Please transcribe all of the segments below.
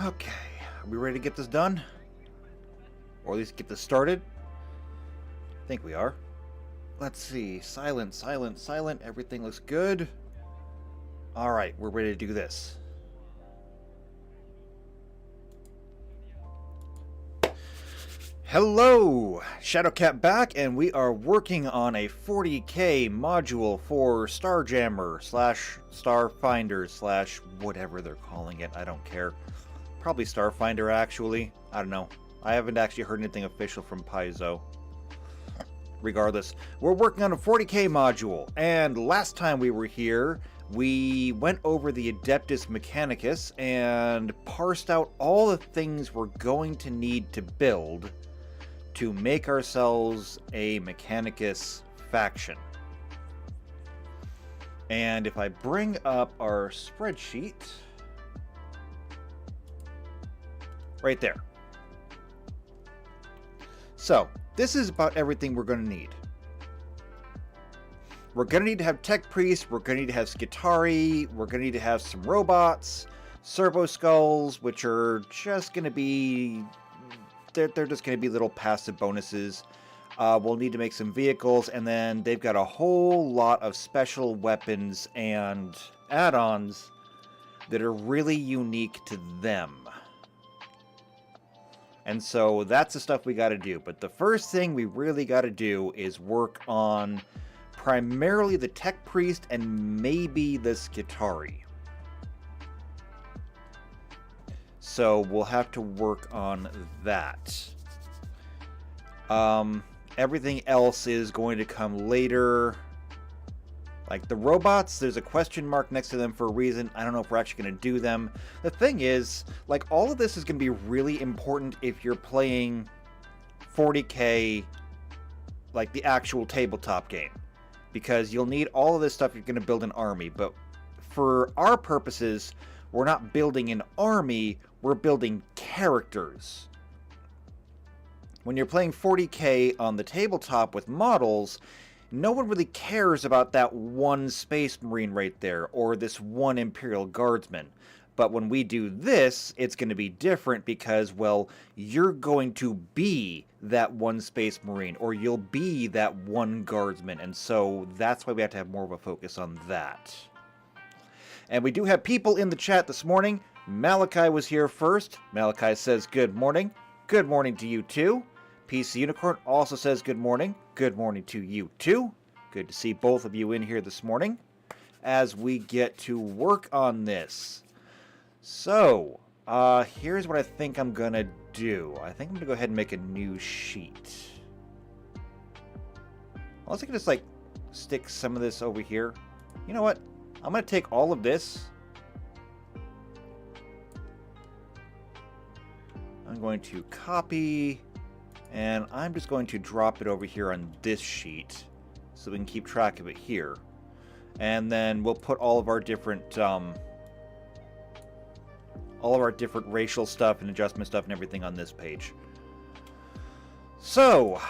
Okay, are we ready to get this done? Or at least get this started? I think we are. Let's see. Silent, silent, silent. Everything looks good. Alright, we're ready to do this. Hello! Shadowcat back, and we are working on a 40k module for Starjammer / Starfinder / whatever they're calling it. I don't care. Probably Starfinder, actually. I don't know. I haven't actually heard anything official from Paizo. Regardless, we're working on a 40k module, and last time we were here, we went over the Adeptus Mechanicus and parsed out all the things we're going to need to build to make ourselves a Mechanicus faction. And if I bring up our spreadsheet, right there. So, this is about everything we're going to need. We're going to need to have Tech Priests, we're going to need to have Skitarii, we're going to need to have some robots, Servo Skulls, which are just going to be... They're just going to be little passive bonuses. We'll need to make some vehicles, and then they've got a whole lot of special weapons and add-ons that are really unique to them. And so that's the stuff we got to do. But the first thing we really got to do is work on primarily the Tech Priest and maybe the Skitarii. So we'll have to work on that. Everything else is going to come later. Like the robots, there's a question mark next to them for a reason. I don't know if we're actually going to do them. The thing is, like, all of this is going to be really important if you're playing 40k, like the actual tabletop game. Because you'll need all of this stuff if you're going to build an army. But for our purposes, we're not building an army, we're building characters. When you're playing 40k on the tabletop with models, no one really cares about that one Space Marine right there, or this one Imperial Guardsman. But when we do this, it's going to be different because, well, you're going to be that one Space Marine, or you'll be that one Guardsman, and so that's why we have to have more of a focus on that. And we do have people in the chat this morning. Malachi was here first. Malachi says good morning. Good morning to you too. PC Unicorn also says good morning. Good morning to you too. Good to see both of you in here this morning as we get to work on this. So, here's what I think I'm going to do. I think I'm going to go ahead and make a new sheet. Unless I can just, like, stick some of this over here. You know what? I'm going to take all of this. I'm going to copy, and I'm just going to drop it over here on this sheet so we can keep track of it here. And then we'll put all of our different racial stuff and adjustment stuff and everything on this page. So,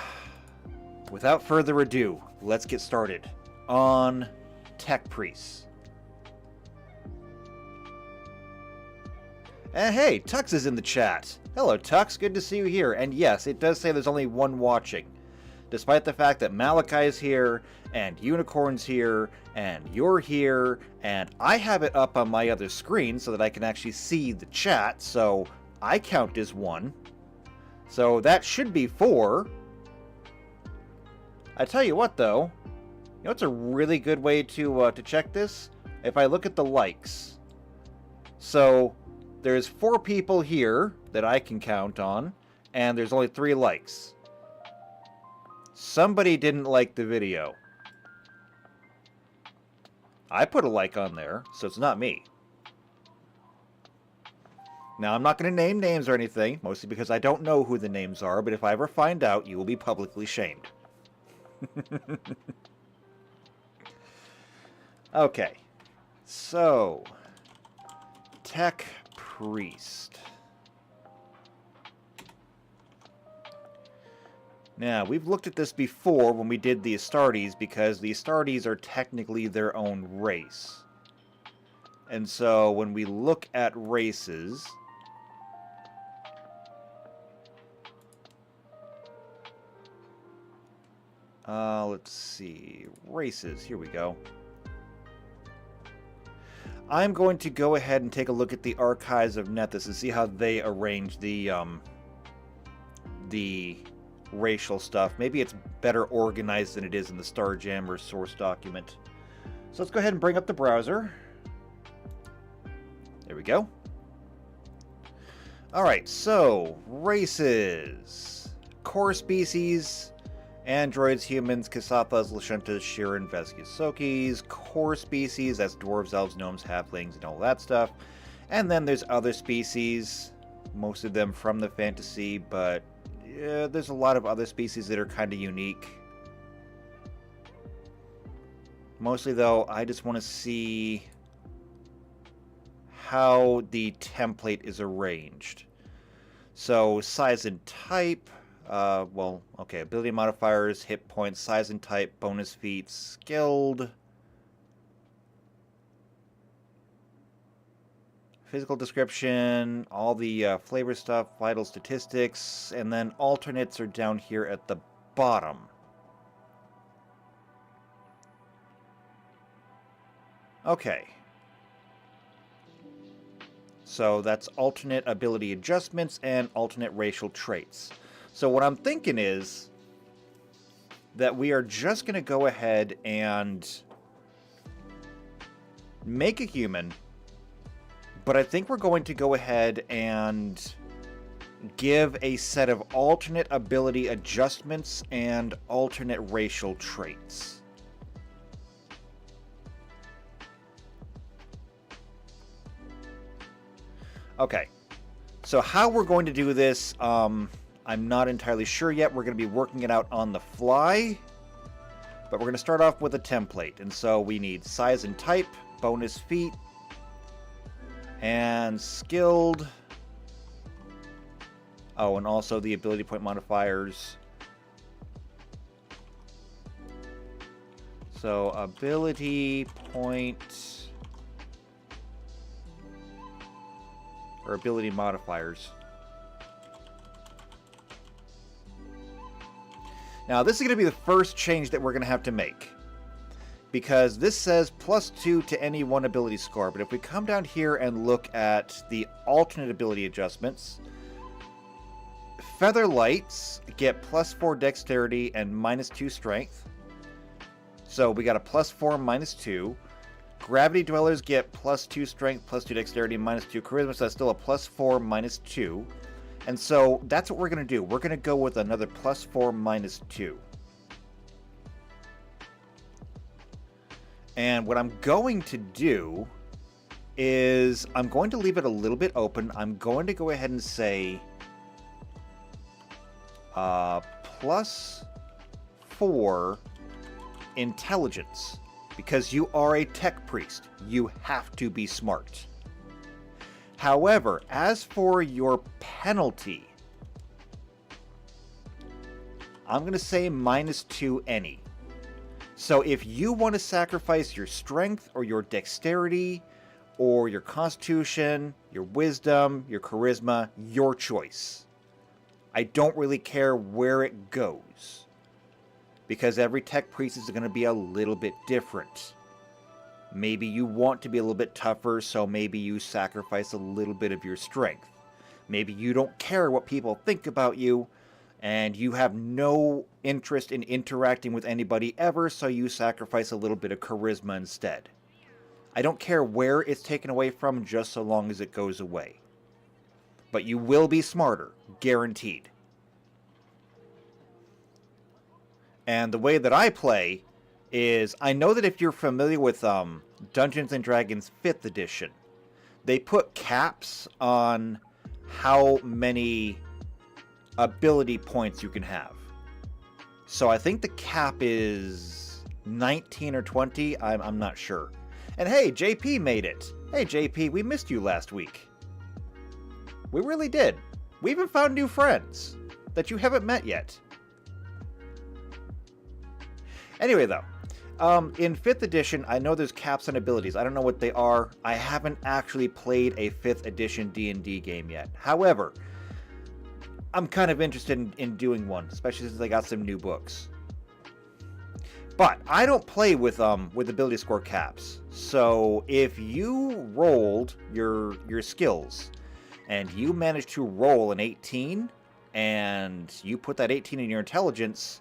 without further ado, let's get started on Tech Priests. And hey, Tux is in the chat. Hello, Tux. Good to see you here. And yes, it does say there's only one watching. Despite the fact that Malachi is here, and Unicorn's here, and you're here, and I have it up on my other screen so that I can actually see the chat, so I count as one. So that should be 4. I tell you what, though. You know what's a really good way to check this? If I look at the likes. So there's 4 people here that I can count on, and there's only 3 likes. Somebody didn't like the video. I put a like on there, so it's not me. Now, I'm not going to name names or anything, mostly because I don't know who the names are, but if I ever find out, you will be publicly shamed. Okay. So, Tech Priest. Now, we've looked at this before when we did the Astartes, because the Astartes are technically their own race. And so, when we look at races, Let's see. Races. Here we go. I'm going to go ahead and take a look at the archives of Nethys and see how they arrange the racial stuff. Maybe it's better organized than it is in the Starjammer source document. So let's go ahead and bring up the browser. There we go. Alright, so races. Core species: androids, humans, Kasathas, Lashentas, Shirin, Vesgisokis. Core species, that's dwarves, elves, gnomes, halflings, and all that stuff. And then there's other species, most of them from the fantasy, but yeah, there's a lot of other species that are kind of unique. Mostly, though, I just want to see how the template is arranged. So, size and type. Well, okay, ability modifiers, hit points, size and type, bonus feats, skilled. Physical description, all the flavor stuff, vital statistics, and then alternates are down here at the bottom. Okay. So that's alternate ability adjustments and alternate racial traits. So what I'm thinking is that we are just going to go ahead and make a human, but I think we're going to go ahead and give a set of alternate ability adjustments and alternate racial traits. Okay, so how we're going to do this, I'm not entirely sure yet. We're going to be working it out on the fly, but we're going to start off with a template. And so we need size and type, bonus feat, and skilled. Oh, and also the ability point modifiers. So ability point, or ability modifiers. Now this is going to be the first change that we're going to have to make, because this says +2 to any one ability score, but if we come down here and look at the alternate ability adjustments, Featherlights get +4 dexterity and -2 strength. So we got a +4, -2. Gravity Dwellers get +2 strength, +2 dexterity, -2 charisma, so that's still a +4, -2. And so that's what we're going to do. We're going to go with another +4, -2. And what I'm going to do is I'm going to leave it a little bit open. I'm going to go ahead and say +4 intelligence. Because you are a tech priest, you have to be smart. However, as for your penalty, I'm going to say -2 any. So if you want to sacrifice your strength or your dexterity or your constitution, your wisdom, your charisma, your choice. I don't really care where it goes, because every tech priest is going to be a little bit different. Maybe you want to be a little bit tougher, so maybe you sacrifice a little bit of your strength. Maybe you don't care what people think about you, and you have no interest in interacting with anybody ever, so you sacrifice a little bit of charisma instead. I don't care where it's taken away from, just so long as it goes away. But you will be smarter, guaranteed. And the way that I play is, I know that if you're familiar with Dungeons & Dragons 5th edition, they put caps on how many ability points you can have. So I think the cap is 19 or 20, I'm not sure. And hey, JP made it. Hey JP, we missed you last week. We really did. We even found new friends that you haven't met yet. Anyway, though, in 5th edition, I know there's caps on abilities. I don't know what they are. I haven't actually played a 5th edition D&D game yet. However, I'm kind of interested in doing one, especially since I got some new books. But I don't play with ability score caps. So if you rolled your skills and you managed to roll an 18 and you put that 18 in your intelligence,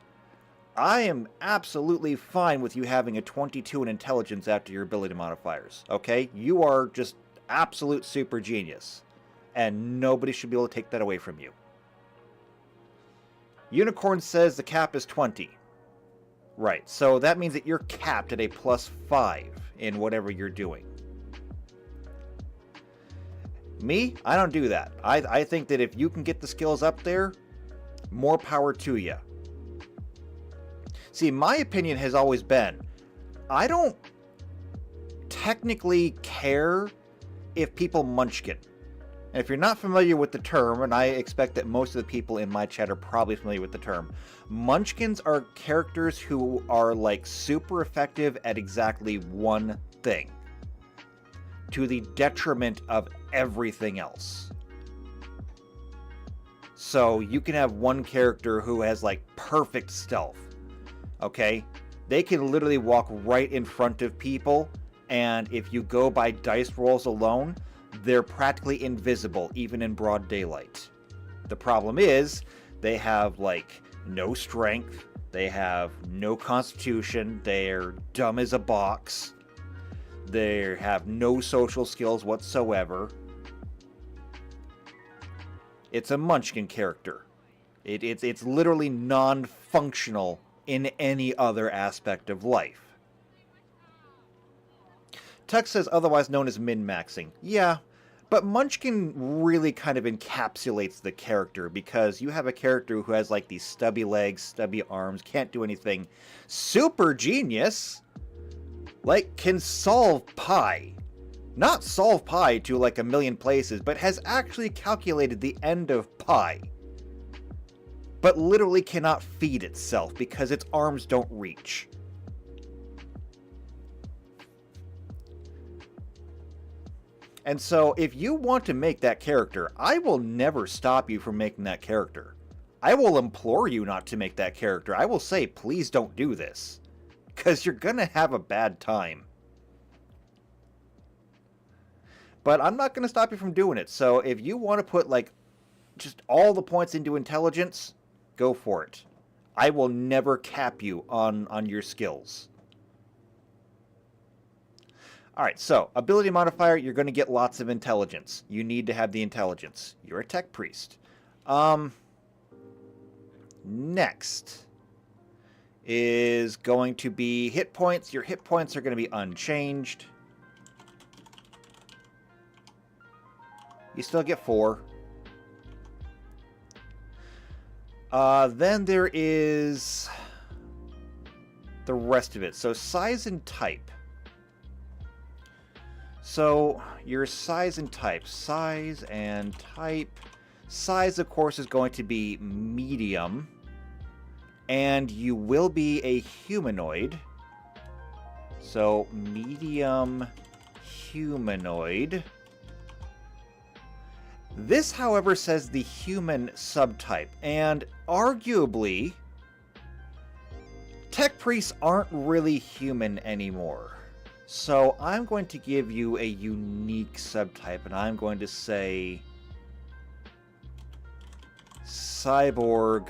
I am absolutely fine with you having a 22 in intelligence after your ability modifiers. Okay? You are just absolute super genius. And nobody should be able to take that away from you. Unicorn says the cap is 20. Right, so that means that you're capped at a +5 in whatever you're doing. Me, I don't do that. I think that if you can get the skills up there, more power to you. See, my opinion has always been, I don't technically care if people munchkin. And if you're not familiar with the term, and I expect that most of the people in my chat are probably familiar with the term, munchkins are characters who are like super effective at exactly one thing, to the detriment of everything else. So you can have one character who has like perfect stealth, okay? They can literally walk right in front of people, and if you go by dice rolls alone, they're practically invisible, even in broad daylight. The problem is, they have, like, no strength, they have no constitution, they're dumb as a box, they have no social skills whatsoever. It's a munchkin character. It's literally non-functional in any other aspect of life. Tux says otherwise known as min-maxing. Yeah, but Munchkin really kind of encapsulates the character, because you have a character who has like these stubby legs, stubby arms, can't do anything. Super genius! Like, can solve pi. Not solve pi to like a million places, but has actually calculated the end of pi. But literally cannot feed itself because its arms don't reach. And so, if you want to make that character, I will never stop you from making that character. I will implore you not to make that character. I will say, please don't do this. Because you're going to have a bad time. But I'm not going to stop you from doing it. So, if you want to put, like, just all the points into intelligence, go for it. I will never cap you on your skills. Alright, so, ability modifier, you're going to get lots of intelligence. You need to have the intelligence. You're a tech priest. Next is going to be hit points. Your hit points are going to be unchanged. You still get 4. Then there is the rest of it. So, size and type. So, your size and type. Size and type. Size, of course, is going to be medium. And you will be a humanoid. So, medium humanoid. This, however, says the human subtype. And arguably, tech priests aren't really human anymore. So I'm going to give you a unique subtype, and I'm going to say cyborg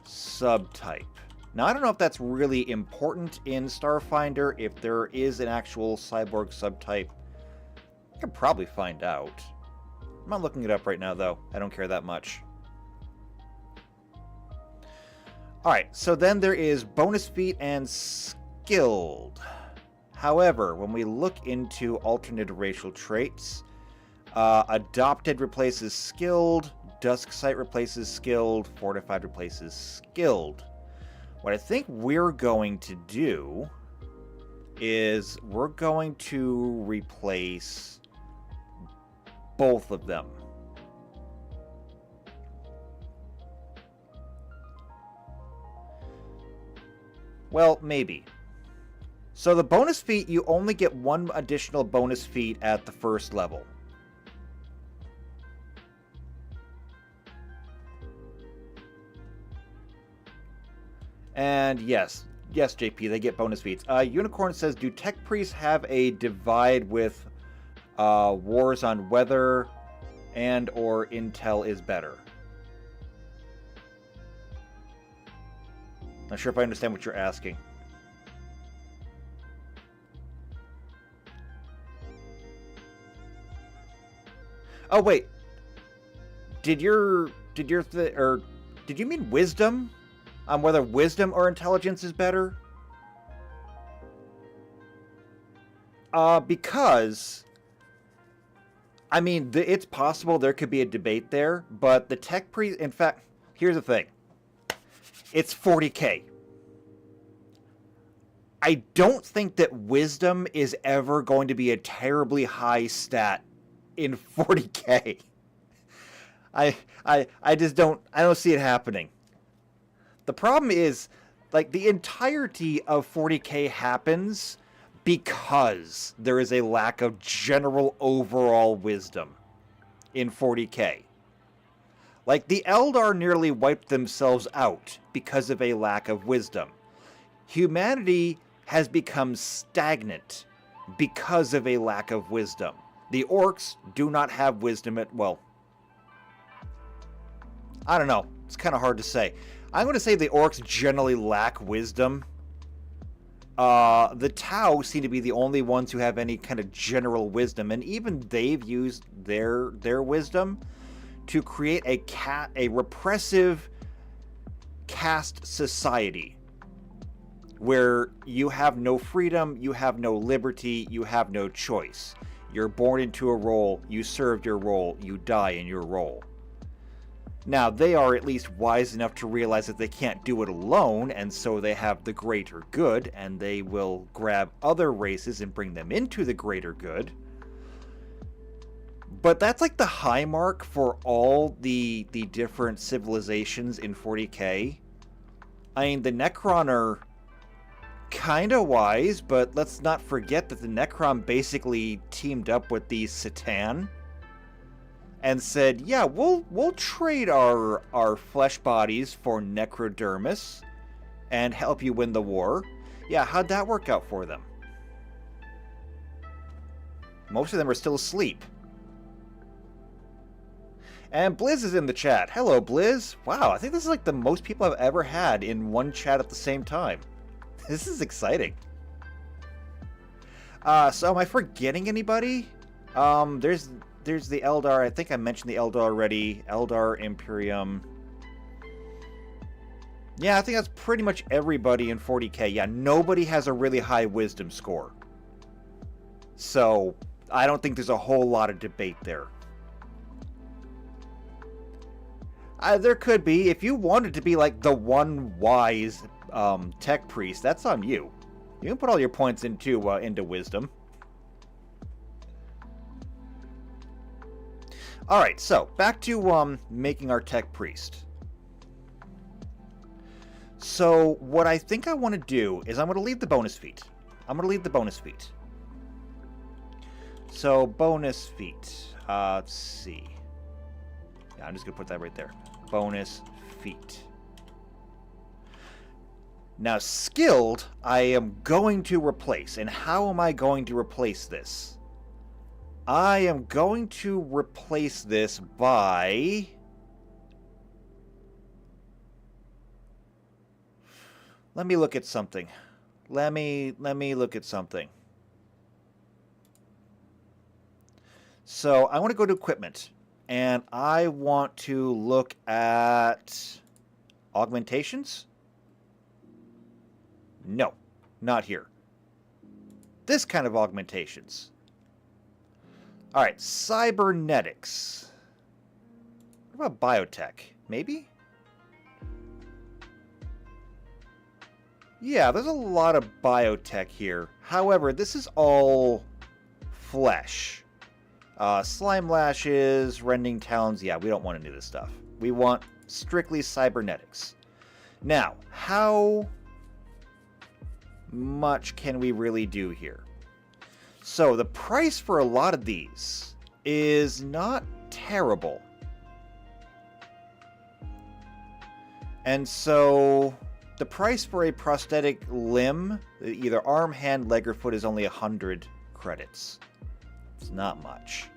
subtype. Now, I don't know if that's really important in Starfinder. If there is an actual cyborg subtype, I could probably find out. I'm not looking it up right now, though. I don't care that much. Alright, so then there is bonus feat and skilled. However, when we look into alternate racial traits, adopted replaces skilled, dusk sight replaces skilled, fortified replaces skilled. What I think we're going to do is we're going to replace both of them. Well, maybe. So the bonus feat, you only get one additional bonus feat at the first level. And yes, Yes, JP, they get bonus feats. Unicorn says, do tech priests have a divide with wars on whether and or intel is better? Not sure if I understand what you're asking. Oh wait, did you mean wisdom? On whether wisdom or intelligence is better? Because I mean, it's possible there could be a debate there, but the tech priest. In fact, here's the thing. It's 40k. I don't think that wisdom is ever going to be a terribly high stat in 40k. I just don't see it happening. The problem is, like, the entirety of 40k happens because there is a lack of general overall wisdom in 40k. Like, the Eldar nearly wiped themselves out because of a lack of wisdom. Humanity has become stagnant because of a lack of wisdom. The orcs do not have wisdom well, I don't know. It's kind of hard to say. I'm going to say the orcs generally lack wisdom. The Tau seem to be the only ones who have any kind of general wisdom, and even they've used their wisdom to create a repressive caste society where you have no freedom, you have no liberty, you have no choice. You're born into a role, you served your role, you die in your role. Now, they are at least wise enough to realize that they can't do it alone, and so they have the greater good, and they will grab other races and bring them into the greater good. But that's like the high mark for all the different civilizations in 40k. I mean, the Necron are kind of wise, but let's not forget that the Necron basically teamed up with the Satan and said, yeah, we'll trade our flesh bodies for necrodermis and help you win the war. Yeah, how'd that work out for them? Most of them are still asleep. And Blizz is in the chat. Hello, Blizz. Wow, I think this is like the most people I've ever had in one chat at the same time. This is exciting. So am I forgetting anybody? There's the Eldar. I think I mentioned the Eldar already. Eldar, Imperium. Yeah, I think that's pretty much everybody in 40k. Yeah, nobody has a really high wisdom score. So I don't think there's a whole lot of debate there. There could be. If you wanted to be like the one wise tech priest, that's on you. You can put all your points into wisdom. Alright, so back to making our tech priest. So what I think I want to do is I'm going to leave the bonus feat. So bonus feat. Let's see. Yeah, I'm just going to put that right there. Bonus feat. Now, skilled, I am going to replace. And how am I going to replace this? I am going to replace this by... Let me look at something. Let me look at something. So, I want to go to equipment. And I want to look at augmentations. No, not here. This kind of augmentations. All right, cybernetics. What about biotech? Maybe? Yeah, there's a lot of biotech here. However, this is all flesh. Slime lashes, rending talons. Yeah, we don't want any of this stuff. We want strictly cybernetics. Now, how much can we really do here? So, the price for a lot of these is not terrible. And so, the price for a prosthetic limb, either arm, hand, leg, or foot, is only 100 credits. It's not much.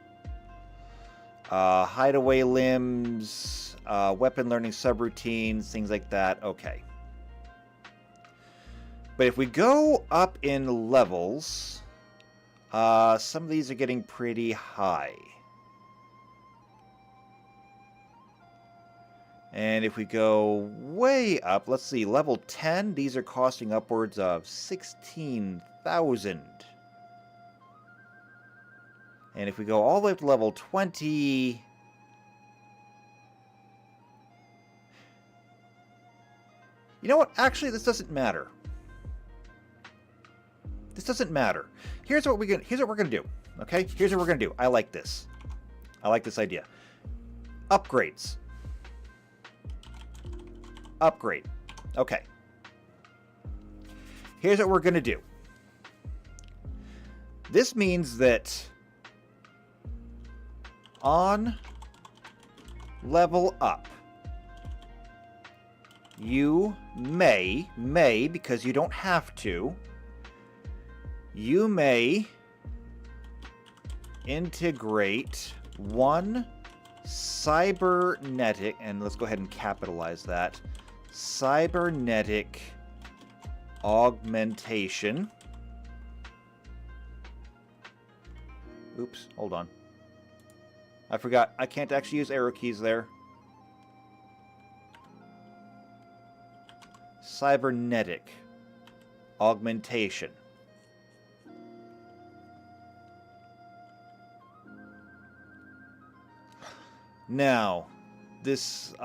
Hideaway limbs, weapon learning subroutines, things like that. Okay. But if we go up in levels, some of these are getting pretty high. And if we go way up, let's see, level 10, these are costing upwards of 16,000. And if we go all the way up to level 20... You know what? Actually, this doesn't matter. This doesn't matter. Here's what we're gonna do. Okay? Here's what we're gonna do. I like this. I like this idea. Upgrades. Upgrade. Okay. Here's what we're gonna do. This means that on level up, you may, because you don't have to, you may integrate one cybernetic, and let's go ahead and capitalize that, cybernetic augmentation. Oops, hold on. I forgot, I can't actually use arrow keys there. Cybernetic augmentation. Now, this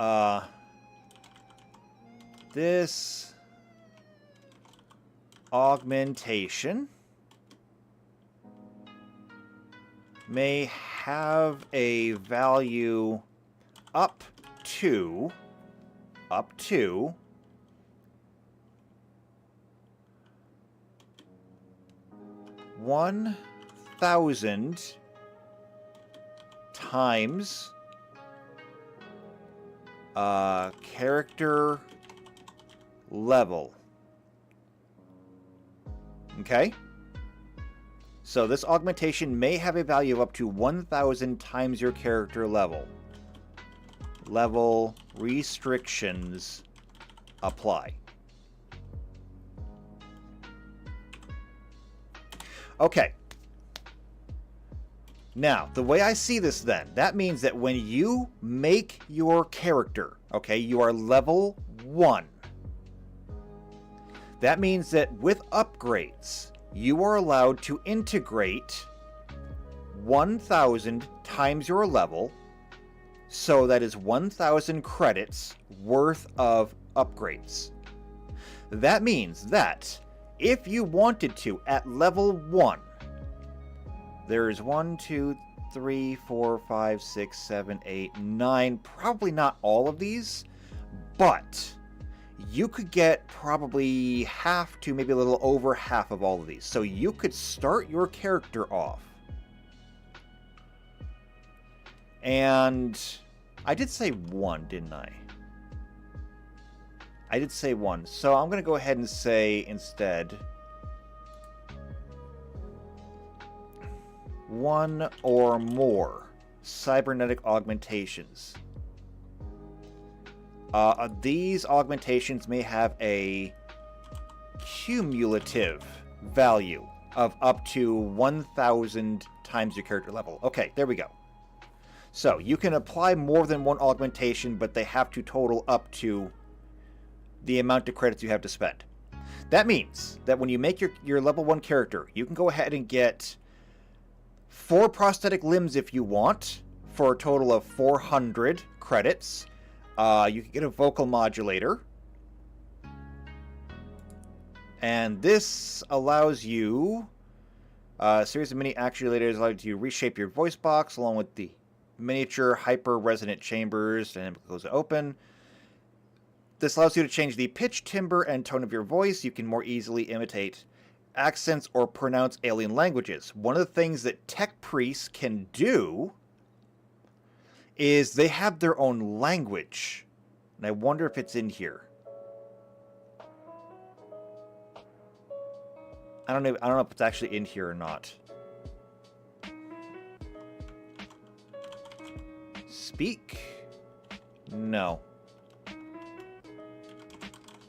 augmentation may have a value up to 1,000 times character level. Okay? So this augmentation may have a value of up to 1,000 times your character level. Level restrictions apply. Okay. Now, the way I see this then, that means that when you make your character, okay, you are level 1. That means that with upgrades, you are allowed to integrate 1,000 times your level, so that is 1,000 credits worth of upgrades. That means that if you wanted to, at level 1, there's 1, 2, 3, 4, 5, 6, 7, 8, 9, probably not all of these, but you could get probably half to maybe a little over half of all of these. So you could start your character off. And I did say 1, didn't I? I did say 1. So I'm going to go ahead and say instead 1 or more cybernetic augmentations. These augmentations may have a cumulative value of up to 1,000 times your character level. Okay, there we go. So you can apply more than one augmentation, but they have to total up to the amount of credits you have to spend. That means that when you make your level 1 character, you can go ahead and get 4 prosthetic limbs if you want, for a total of 400 credits. You can get a vocal modulator. And this allows you a series of mini actuators allow you to reshape your voice box along with the miniature hyper-resonant chambers and close it open. This allows you to change the pitch, timbre, and tone of your voice. You can more easily imitate accents or pronounce alien languages. One of the things that tech priests can do is they have their own language. And I wonder if it's in here. I don't know if it's actually in here or not. Speak? No.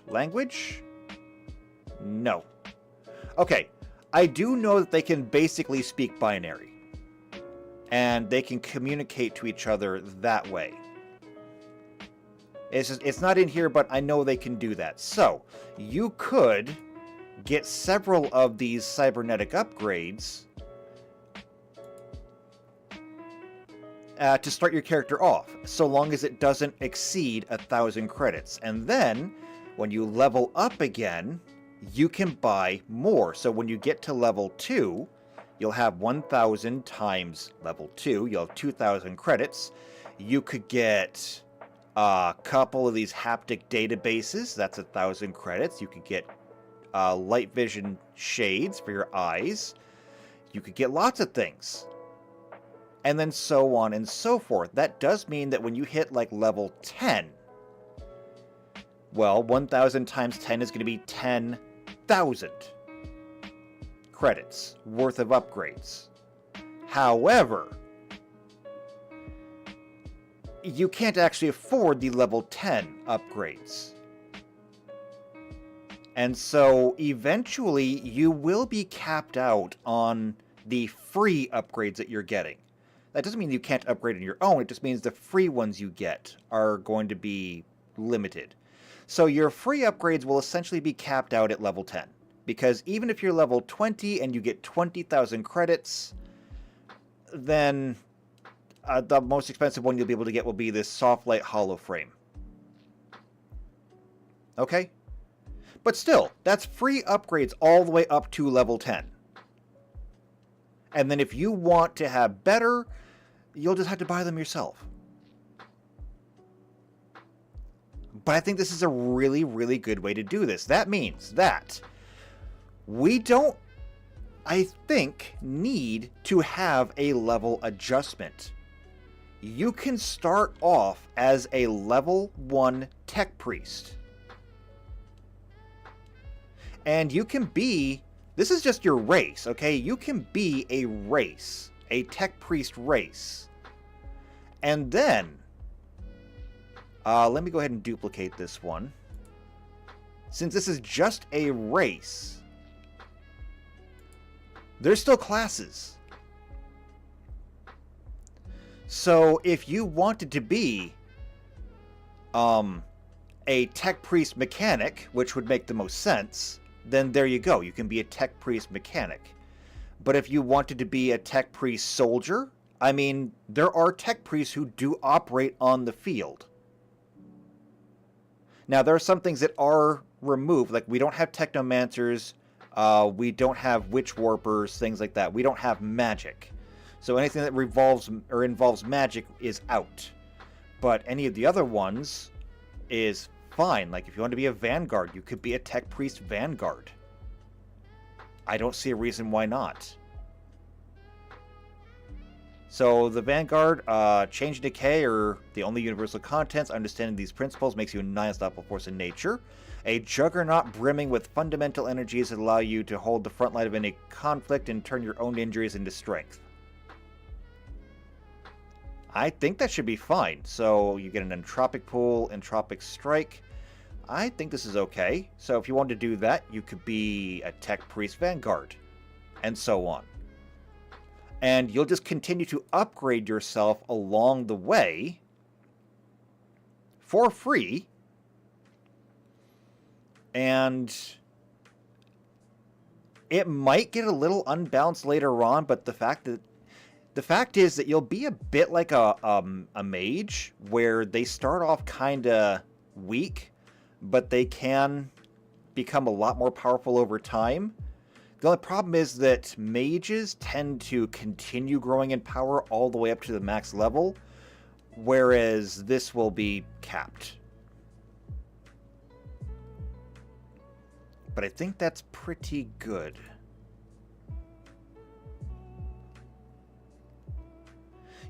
Language? No. Okay, I do know that they can basically speak binary. And they can communicate to each other that way. It's not in here, but I know they can do that. So, you could get several of these cybernetic upgrades to start your character off, so long as it doesn't exceed 1,000 credits. And then, when you level up again, you can buy more. So when you get to level 2, you'll have 1,000 times level 2. You'll have 2,000 credits. You could get a couple of these haptic databases. That's 1,000 credits. You could get light vision shades for your eyes. You could get lots of things. And then so on and so forth. That does mean that when you hit like level 10, well, 1,000 times 10 is going to be 10,000 credits worth of upgrades. However, you can't actually afford the level 10 upgrades. And so eventually you will be capped out on the free upgrades that you're getting. That doesn't mean you can't upgrade on your own, it just means the free ones you get are going to be limited. So your free upgrades will essentially be capped out at level 10. Because even if you're level 20 and you get 20,000 credits, then the most expensive one you'll be able to get will be this soft light hollow frame. Okay? But still, that's free upgrades all the way up to level 10. And then if you want to have better, you'll just have to buy them yourself. But I think this is a really, really good way to do this. That means that we don't, I think, need to have a level adjustment. You can start off as a level 1 tech priest. And you can be, this is just your race, okay? You can be a race, a tech priest race. And then, let me go ahead and duplicate this one. Since this is just a race, there's still classes. So if you wanted to be a tech priest mechanic, which would make the most sense, then there you go. You can be a tech priest mechanic. But if you wanted to be a tech priest soldier, I mean, there are tech priests who do operate on the field. Now, there are some things that are removed, like we don't have technomancers, we don't have witch warpers, things like that. We don't have magic. So anything that revolves or involves magic is out. But any of the other ones is fine. Like if you want to be a vanguard, you could be a tech priest vanguard. I don't see a reason why not. So the Vanguard, change and decay are the only universal contents. Understanding these principles makes you a non-stoppable force in nature. A juggernaut brimming with fundamental energies that allow you to hold the front line of any conflict and turn your own injuries into strength. I think that should be fine. So you get an entropic pool, entropic strike. I think this is okay. So if you wanted to do that, you could be a tech priest vanguard, and so on. And you'll just continue to upgrade yourself along the way for free. And it might get a little unbalanced later on, but the fact is that you'll be a bit like a mage, where they start off kind of weak, but they can become a lot more powerful over time. The only problem is that mages tend to continue growing in power all the way up to the max level, whereas this will be capped. But I think that's pretty good.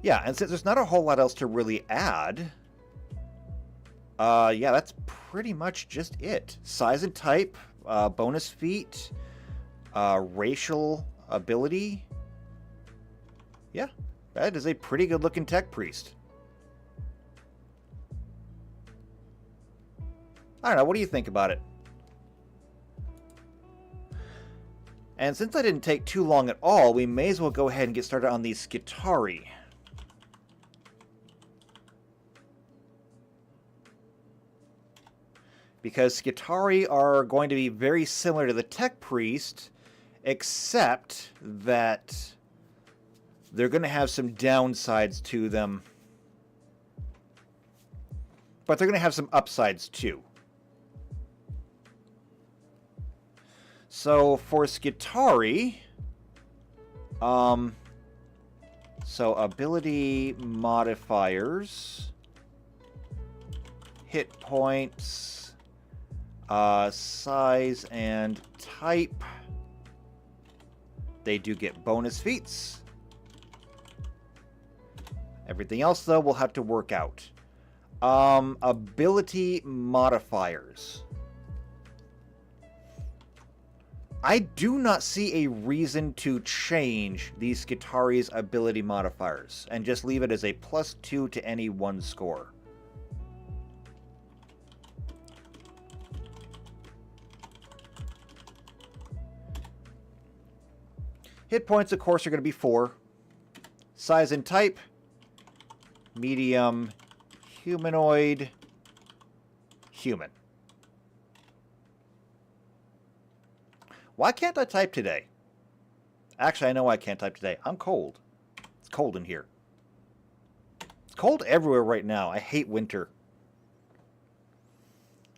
Yeah, and since there's not a whole lot else to really add, yeah, that's pretty much just it. Size and type, bonus feat, Racial ability. Yeah, that is a pretty good looking tech priest. I don't know, what do you think about it? And since I didn't take too long at all, we may as well go ahead and get started on these Skitarii. Because Skitarii are going to be very similar to the Tech Priest, except that they're going to have some downsides to them. But they're going to have some upsides too. So for Skitarii, so ability modifiers, hit points, size and type. They do get bonus feats. Everything else, though, we'll have to work out. Ability modifiers. I do not see a reason to change these Skitarii's ability modifiers and just leave it as a +2 to any one score. Hit points, of course, are going to be 4. Size and type, medium, humanoid, human. Why can't I type today? Actually, I know I can't type today. I'm cold. It's cold in here. It's cold everywhere right now. I hate winter.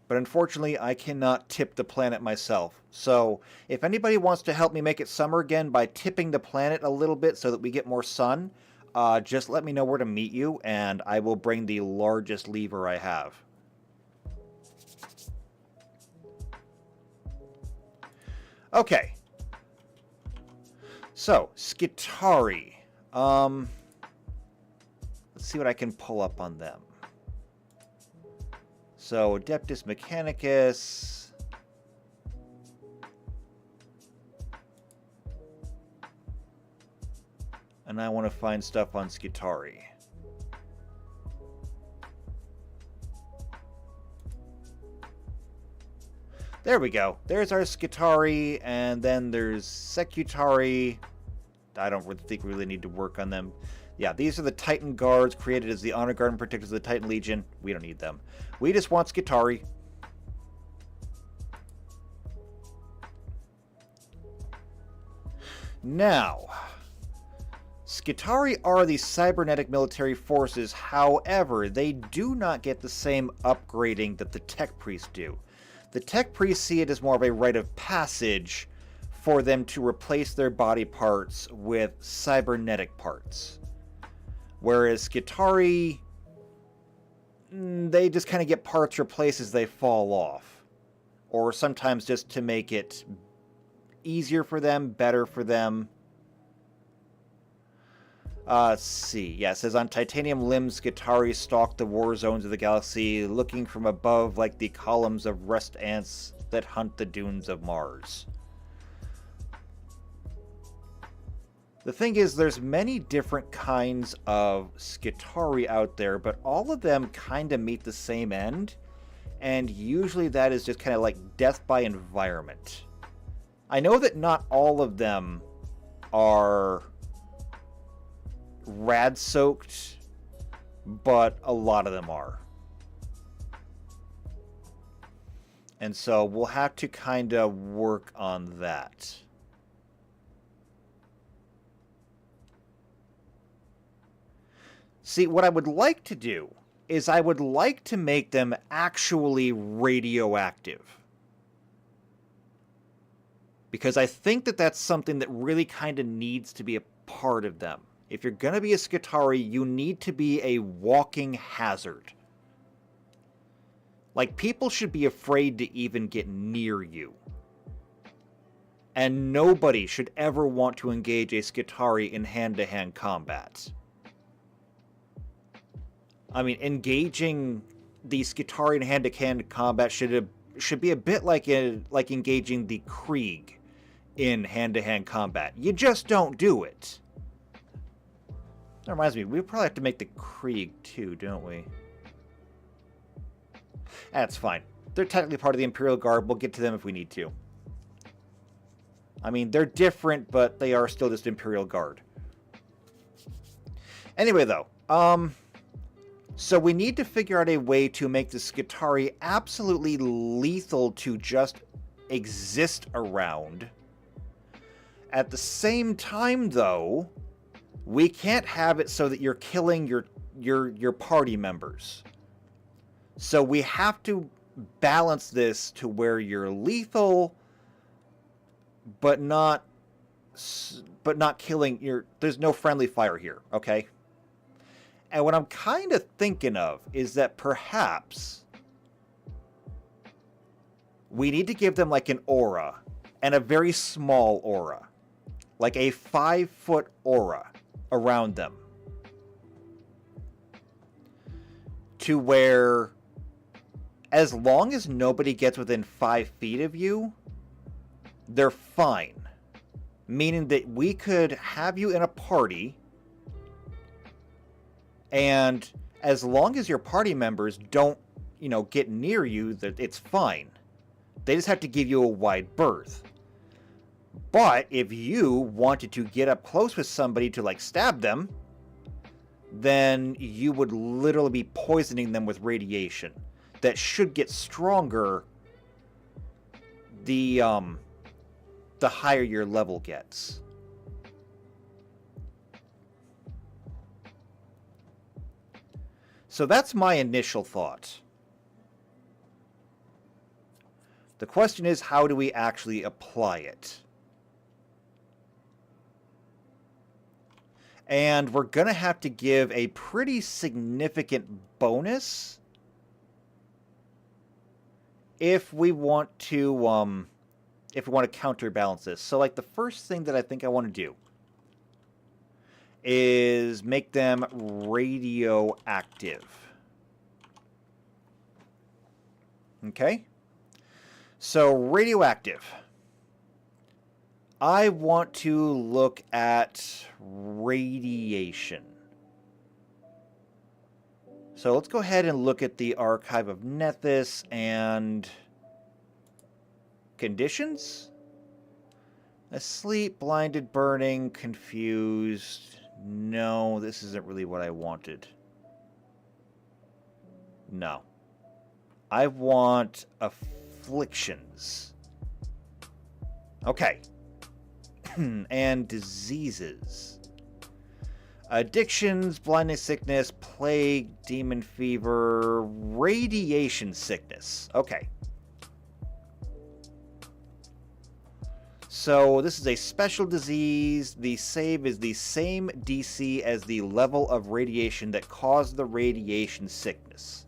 But unfortunately, I cannot tip the planet myself. So, if anybody wants to help me make it summer again by tipping the planet a little bit so that we get more sun, just let me know where to meet you, and I will bring the largest lever I have. Okay. So, Skitarii. Let's see what I can pull up on them. So, Adeptus Mechanicus. And I want to find stuff on Skitarii. There we go. There's our Skitarii, and then there's Secutarii. I don't think we really need to work on them. Yeah, these are the Titan Guards created as the Honor Guard and Protectors of the Titan Legion. We don't need them. We just want Skitarii. Now, Skitarii are the cybernetic military forces. However, they do not get the same upgrading that the Tech Priests do. The Tech Priests see it as more of a rite of passage for them to replace their body parts with cybernetic parts. Whereas Skitarii, they just kind of get parts replaced as they fall off. Or sometimes just to make it easier for them, better for them. Let's see. Yeah, it says on titanium limbs, Skitarii stalk the war zones of the galaxy, looking from above like the columns of rust ants that hunt the dunes of Mars. The thing is, there's many different kinds of Skitarii out there, but all of them kind of meet the same end, and usually that is just kind of like death by environment. I know that not all of them are rad-soaked, but a lot of them are. And so we'll have to kind of work on that. See, what I would like to do is I would like to make them actually radioactive. Because I think that that's something that really kind of needs to be a part of them. If you're going to be a Skitarii, you need to be a walking hazard. Like, people should be afraid to even get near you. And nobody should ever want to engage a Skitarii in hand-to-hand combat. I mean, engaging the Skitarii in hand-to-hand combat should be a bit like engaging the Krieg in hand-to-hand combat. You just don't do it. That reminds me, we probably have to make the Krieg too, don't we? That's fine. They're technically part of the Imperial Guard. We'll get to them if we need to. I mean, they're different, but they are still just Imperial Guard. Anyway, though, so we need to figure out a way to make the Skitarii absolutely lethal to just exist around. At the same time, though, we can't have it so that you're killing your party members. So we have to balance this to where you're lethal, but not killing your... There's no friendly fire here, okay? And what I'm kind of thinking of is that perhaps we need to give them like an aura, and a very small aura. Like a 5-foot aura around them. To where, as long as nobody gets within 5 feet of you, they're fine. Meaning that we could have you in a party, and as long as your party members don't, get near you, that it's fine. They just have to give you a wide berth. But if you wanted to get up close with somebody to, like, stab them, then you would literally be poisoning them with radiation. That should get stronger the higher your level gets. So that's my initial thought. The question is, how do we actually apply it? And we're going to have to give a pretty significant bonus if we want to counterbalance this. So, like, the first thing that I think I want to do is make them radioactive. Okay? So, radioactive. I want to look at radiation. So let's go ahead and look at the Archive of Nethys and conditions. Asleep, blinded, burning, confused. No, this isn't really what I wanted. No. I want afflictions. Okay. And diseases. Addictions, blindness, sickness, plague, demon fever, radiation sickness. Okay. So this is a special disease. The save is the same DC as the level of radiation that caused the radiation sickness.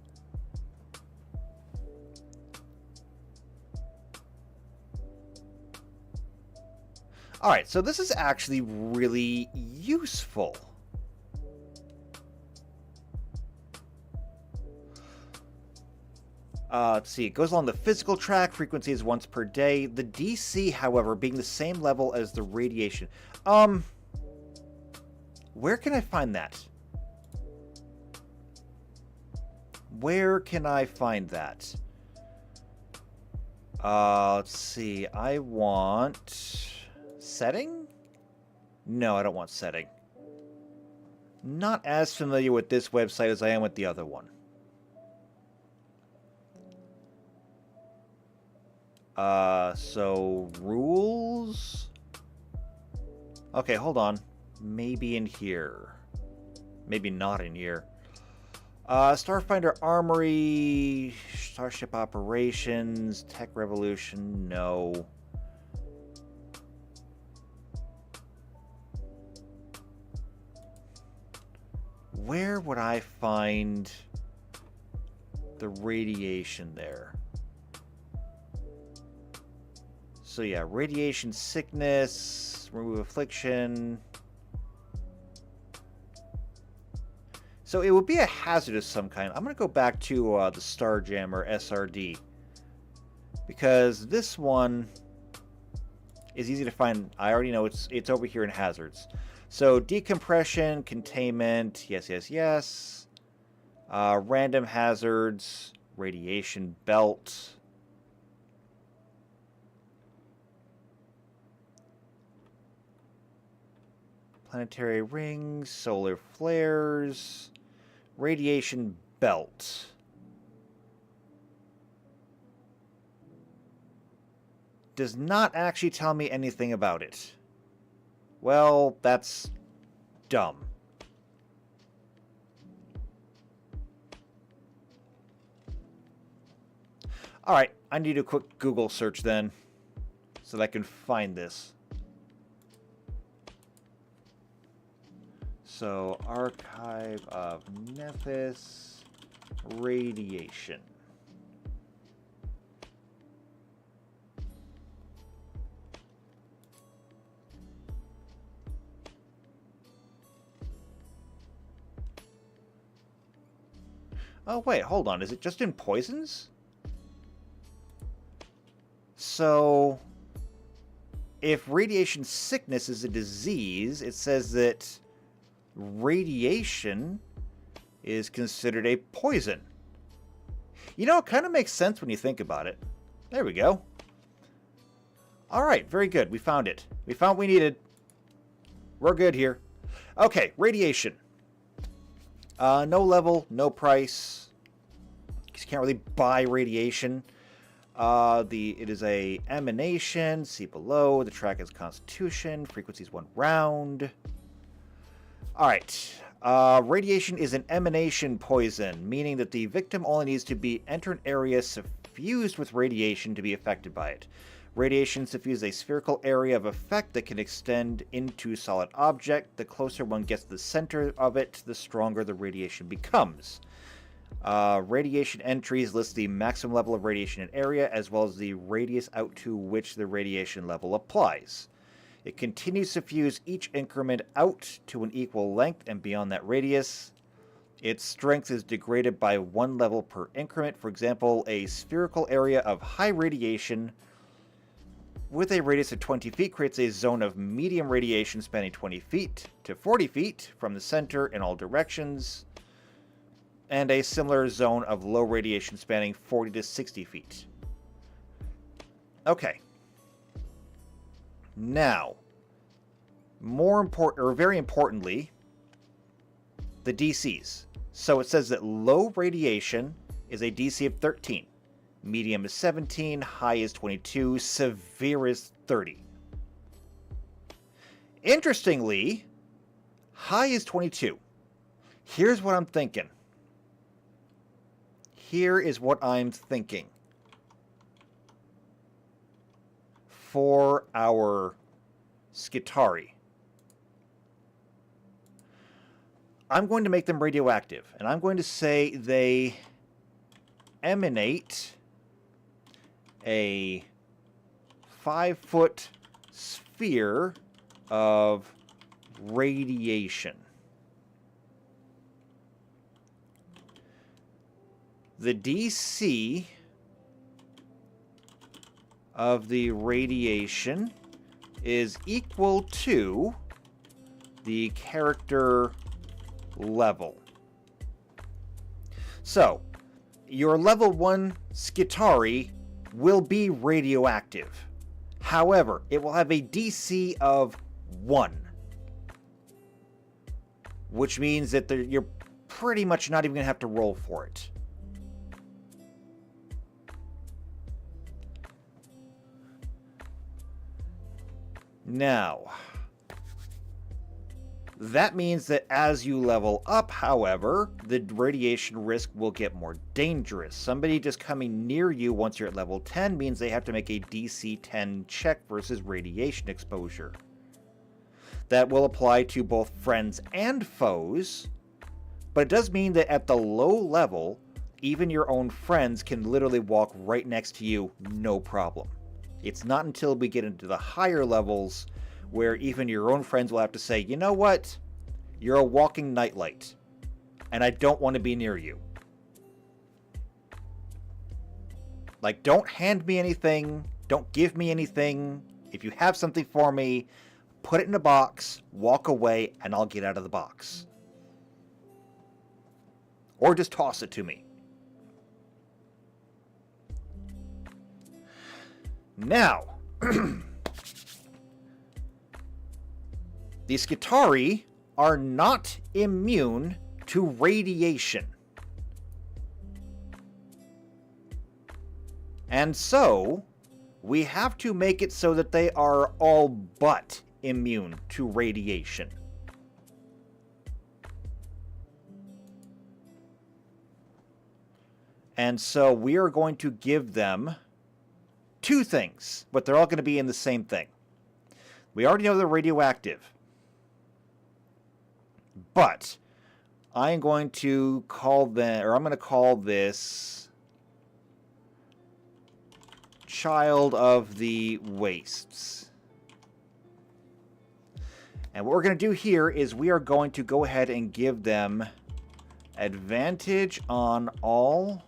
Alright, so this is actually really useful. Let's see, it goes along the physical track, frequency is once per day. The DC, however, being the same level as the radiation. Where can I find that? Where can I find that? Let's see, I want... setting? No, I don't want setting. Not as familiar with this website as I am with the other one. So rules? Okay, hold on. Maybe in here. Maybe not in here. Starfinder Armory, Starship Operations, Tech Revolution, no. Where would I find the radiation there? So yeah, radiation sickness, remove affliction. So it would be a hazard of some kind. I'm going to go back to the Starjammer SRD. Because this one is easy to find. I already know it's over here in hazards. So decompression, containment, yes, yes, yes. Random hazards, radiation belt. Planetary rings, solar flares, radiation belt. Does not actually tell me anything about it. Well, that's dumb. Alright, I need a quick Google search then, so that I can find this. So, Archive of Nephis Radiation. Oh, wait, hold on. Is it just in poisons? So, if radiation sickness is a disease, it says that radiation is considered a poison. You know, it kind of makes sense when you think about it. There we go. Alright, very good. We found it. We found what we needed. We're good here. Okay, radiation. No level, no price. You can't really buy radiation. It is a emanation. See below. The track is constitution. Frequency is 1 round. Alright. Radiation is an emanation poison, meaning that the victim only needs to enter an area suffused with radiation to be affected by it. Radiation suffuses a spherical area of effect that can extend into a solid object. The closer one gets to the center of it, the stronger the radiation becomes. Radiation entries list the maximum level of radiation in area, as well as the radius out to which the radiation level applies. It continues to fuse each increment out to an equal length and beyond that radius. Its strength is degraded by 1 level per increment. For example, a spherical area of high radiation with a radius of 20 feet creates a zone of medium radiation spanning 20 feet to 40 feet from the center in all directions, and a similar zone of low radiation spanning 40 to 60 feet. Okay. Now, very importantly, the DCs. So it says that low radiation is a DC of 13. Medium is 17, high is 22, severe is 30. Interestingly, high is 22. Here's what I'm thinking. Here is what I'm thinking. For our Skitarii, I'm going to make them radioactive, and I'm going to say they emanate a 5-foot sphere of radiation. The DC of the radiation is equal to the character level. So, your level 1 Skitarii will be radioactive. However, it will have a DC of 1. Which means that you're pretty much not even going to have to roll for it. Now, that means that as you level up, however, the radiation risk will get more dangerous. Somebody just coming near you once you're at level 10 means they have to make a DC 10 check versus radiation exposure. That will apply to both friends and foes, but it does mean that at the low level, even your own friends can literally walk right next to you, no problem. It's not until we get into the higher levels where even your own friends will have to say, you know what? You're a walking nightlight, and I don't want to be near you. Like, don't hand me anything. Don't give me anything. If you have something for me, put it in a box, walk away, and I'll get out of the box. Or just toss it to me. Now, the Skitarii are not immune to radiation. And so, we have to make it so that they are all but immune to radiation. And so we are going to give them two things, but they're all going to be in the same thing. We already know they're radioactive. But I'm going to call them, or I'm going to call this Child of the Wastes. And what we're going to do here is we are going to go ahead and give them advantage on all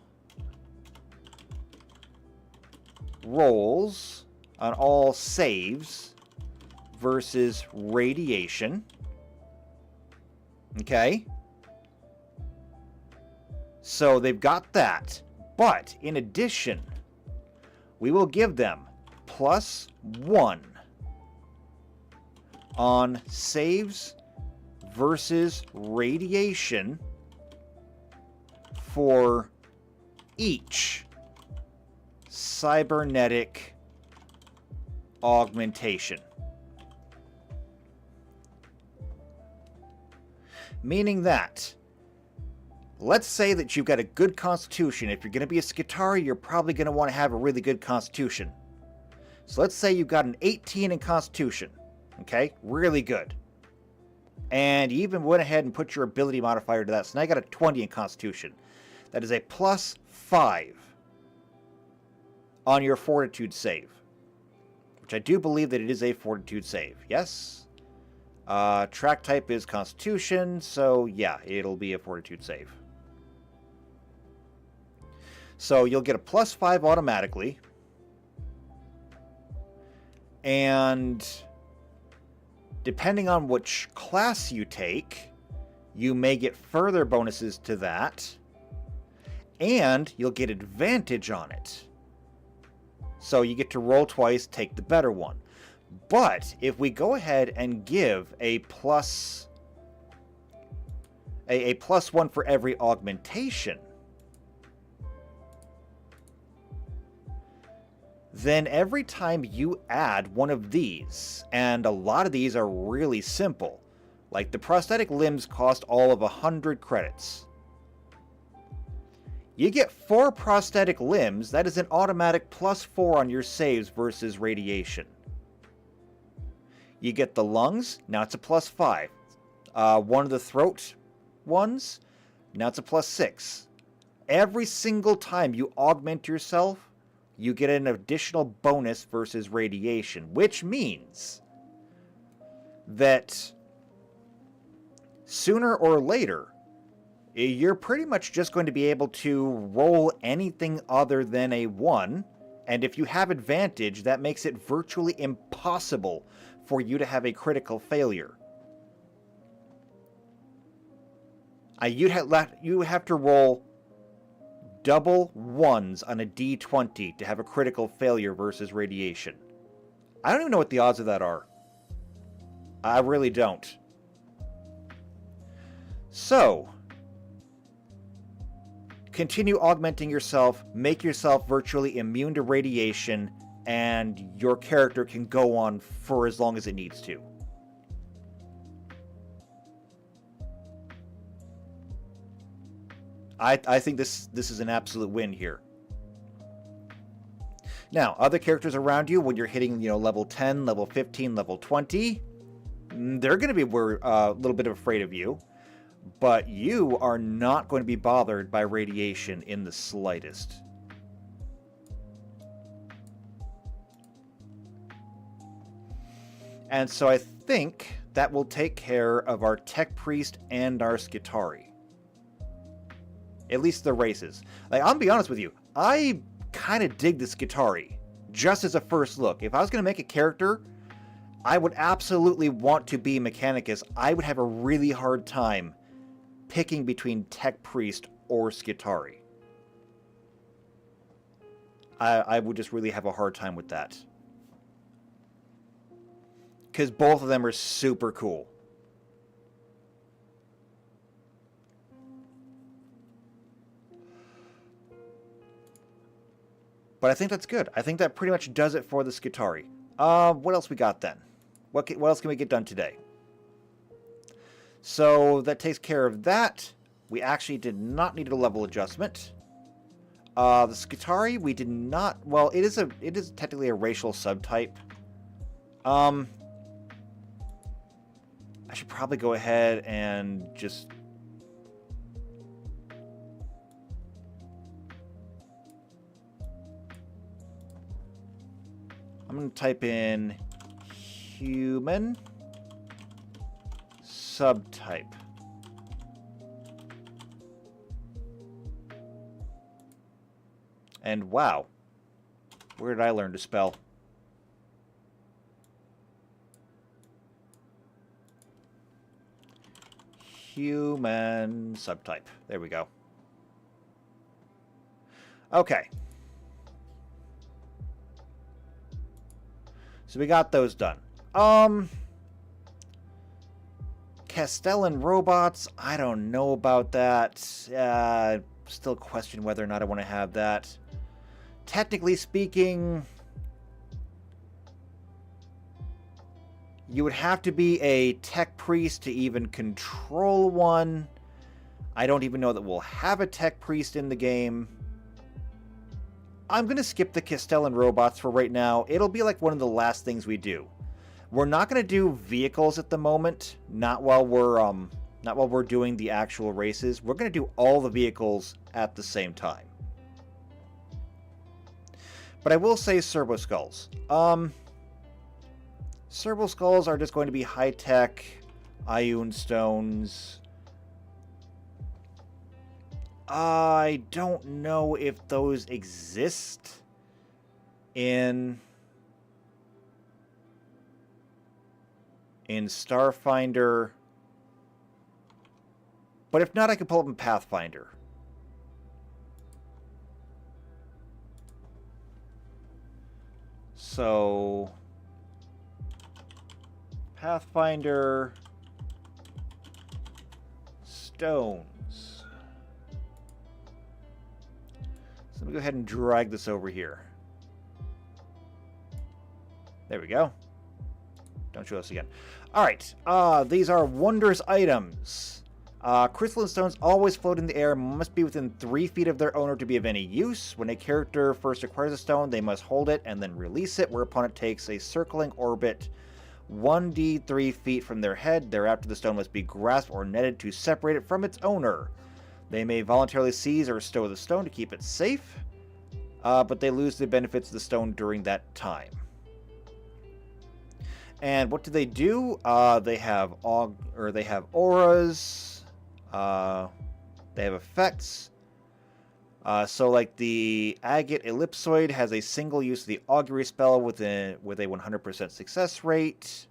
rolls, on all saves versus radiation. Okay? So they've got that. But in addition, we will give them +1 on saves versus radiation for each cybernetic augmentation. Meaning that, let's say that you've got a good constitution. If you're going to be a Skitarii, you're probably going to want to have a really good constitution. So let's say you've got an 18 in constitution. Okay, really good. And you even went ahead and put your ability modifier to that. So now I got a 20 in constitution. That is a +5 on your fortitude save. Which I do believe that it is a fortitude save. Yes? Track type is constitution, so yeah, it'll be a fortitude save. So you'll get a +5 automatically. And depending on which class you take, you may get further bonuses to that. And you'll get advantage on it. So you get to roll twice, take the better one. But if we go ahead and give a +1 for every augmentation, then every time you add one of these, and a lot of these are really simple, like the prosthetic limbs cost all of 100 credits. You get 4 prosthetic limbs, that is an automatic +4 on your saves versus radiation. You get the lungs, now it's a +5. One of the throat ones, now it's a +6. Every single time you augment yourself, you get an additional bonus versus radiation, which means that sooner or later, you're pretty much just going to be able to roll anything other than a 1, and if you have advantage, that makes it virtually impossible for you to have a critical failure. You have to roll double 1s on a d20 to have a critical failure versus radiation. I don't even know what the odds of that are. I really don't. So, continue augmenting yourself, make yourself virtually immune to radiation, and your character can go on for as long as it needs to. I think this is an absolute win here. Now, other characters around you, when you're hitting, level 10, level 15, level 20, they're going to be a little bit afraid of you, but you are not going to be bothered by radiation in the slightest. And so I think that will take care of our Tech Priest and our Skitarii. At least the races. Like, I'll be honest with you, I kind of dig the Skitarii. just as a first look. If I was going to make a character, I would absolutely want to be Mechanicus. I would have a really hard time picking between Tech Priest or Skitarii. I would just really have a hard time with that. Because both of them are super cool. But I think that's good. I think that pretty much does it for the Skitarii. What else we got then? What else can we get done today? So that takes care of that. We actually did not need a level adjustment. The Skitarii, we did not... Well, it is technically a racial subtype. I should probably go ahead and just... I'm going to type in human subtype. And wow, where did I learn to spell? Human subtype. There we go. Okay. So we got those done. Castellan robots, I don't know about that. Still question whether or not I want to have that. Technically speaking, you would have to be a tech priest to even control one. I don't even know that we'll have a tech priest in the game. I'm going to skip the Castellan robots for right now. It'll be like one of the last things we do. We're not going to do vehicles at the moment, not while we're doing the actual races. We're going to do all the vehicles at the same time. But I will say Servo Skulls. Servo Skulls are just going to be high-tech Ioun stones. I don't know if those exist in Starfinder. But if not, I can pull up in Pathfinder. So, Pathfinder stones. So let me go ahead and drag this over here. There we go. Don't show us again. Alright, these are wondrous items. Crystalline stones always float in the air, must be within 3 feet of their owner to be of any use. When a character first acquires a stone, they must hold it and then release it, whereupon it takes a circling orbit 1d 3 feet from their head. Thereafter, the stone must be grasped or netted to separate it from its owner. They may voluntarily seize or stow the stone to keep it safe, but they lose the benefits of the stone during that time. And what do? They have auras. They have effects. So like the Agate Ellipsoid has a single use of the augury spell with a 100% success rate.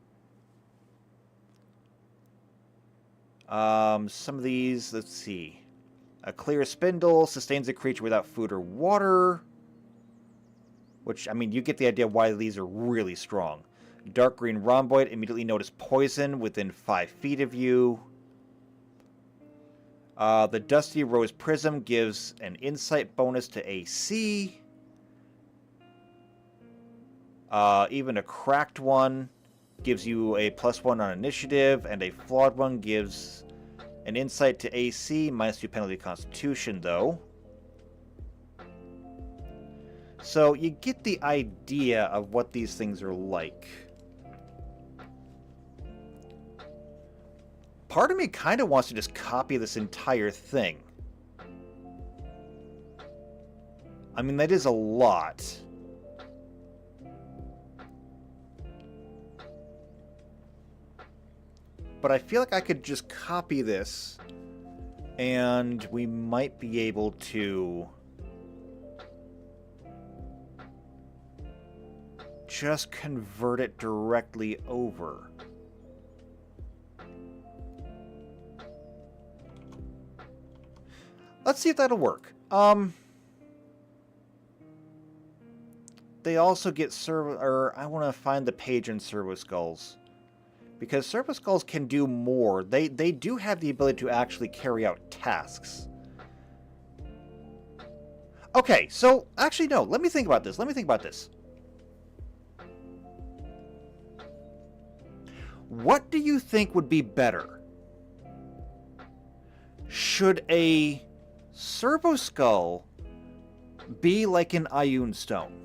Some of these, let's see. A clear spindle sustains a creature without food or water. Which, I mean, you get the idea why these are really strong. Dark green rhomboid, immediately notice poison within 5 feet of you. The Dusty Rose Prism gives an insight bonus to AC. Even a cracked one gives you a +1 on initiative, and a flawed one gives an insight to AC, -2 penalty constitution, though. So you get the idea of what these things are like. Part of me kind of wants to just copy this entire thing. I mean, that is a lot. But I feel like I could just copy this, and we might be able to just convert it directly over. Let's see if that'll work. They also get I want to find the page in Servo Skulls. Because Servo Skulls can do more. They do have the ability to actually carry out tasks. Okay, so actually no, let me think about this. What do you think would be better? Should a Servo Skull be like an Ioun Stone?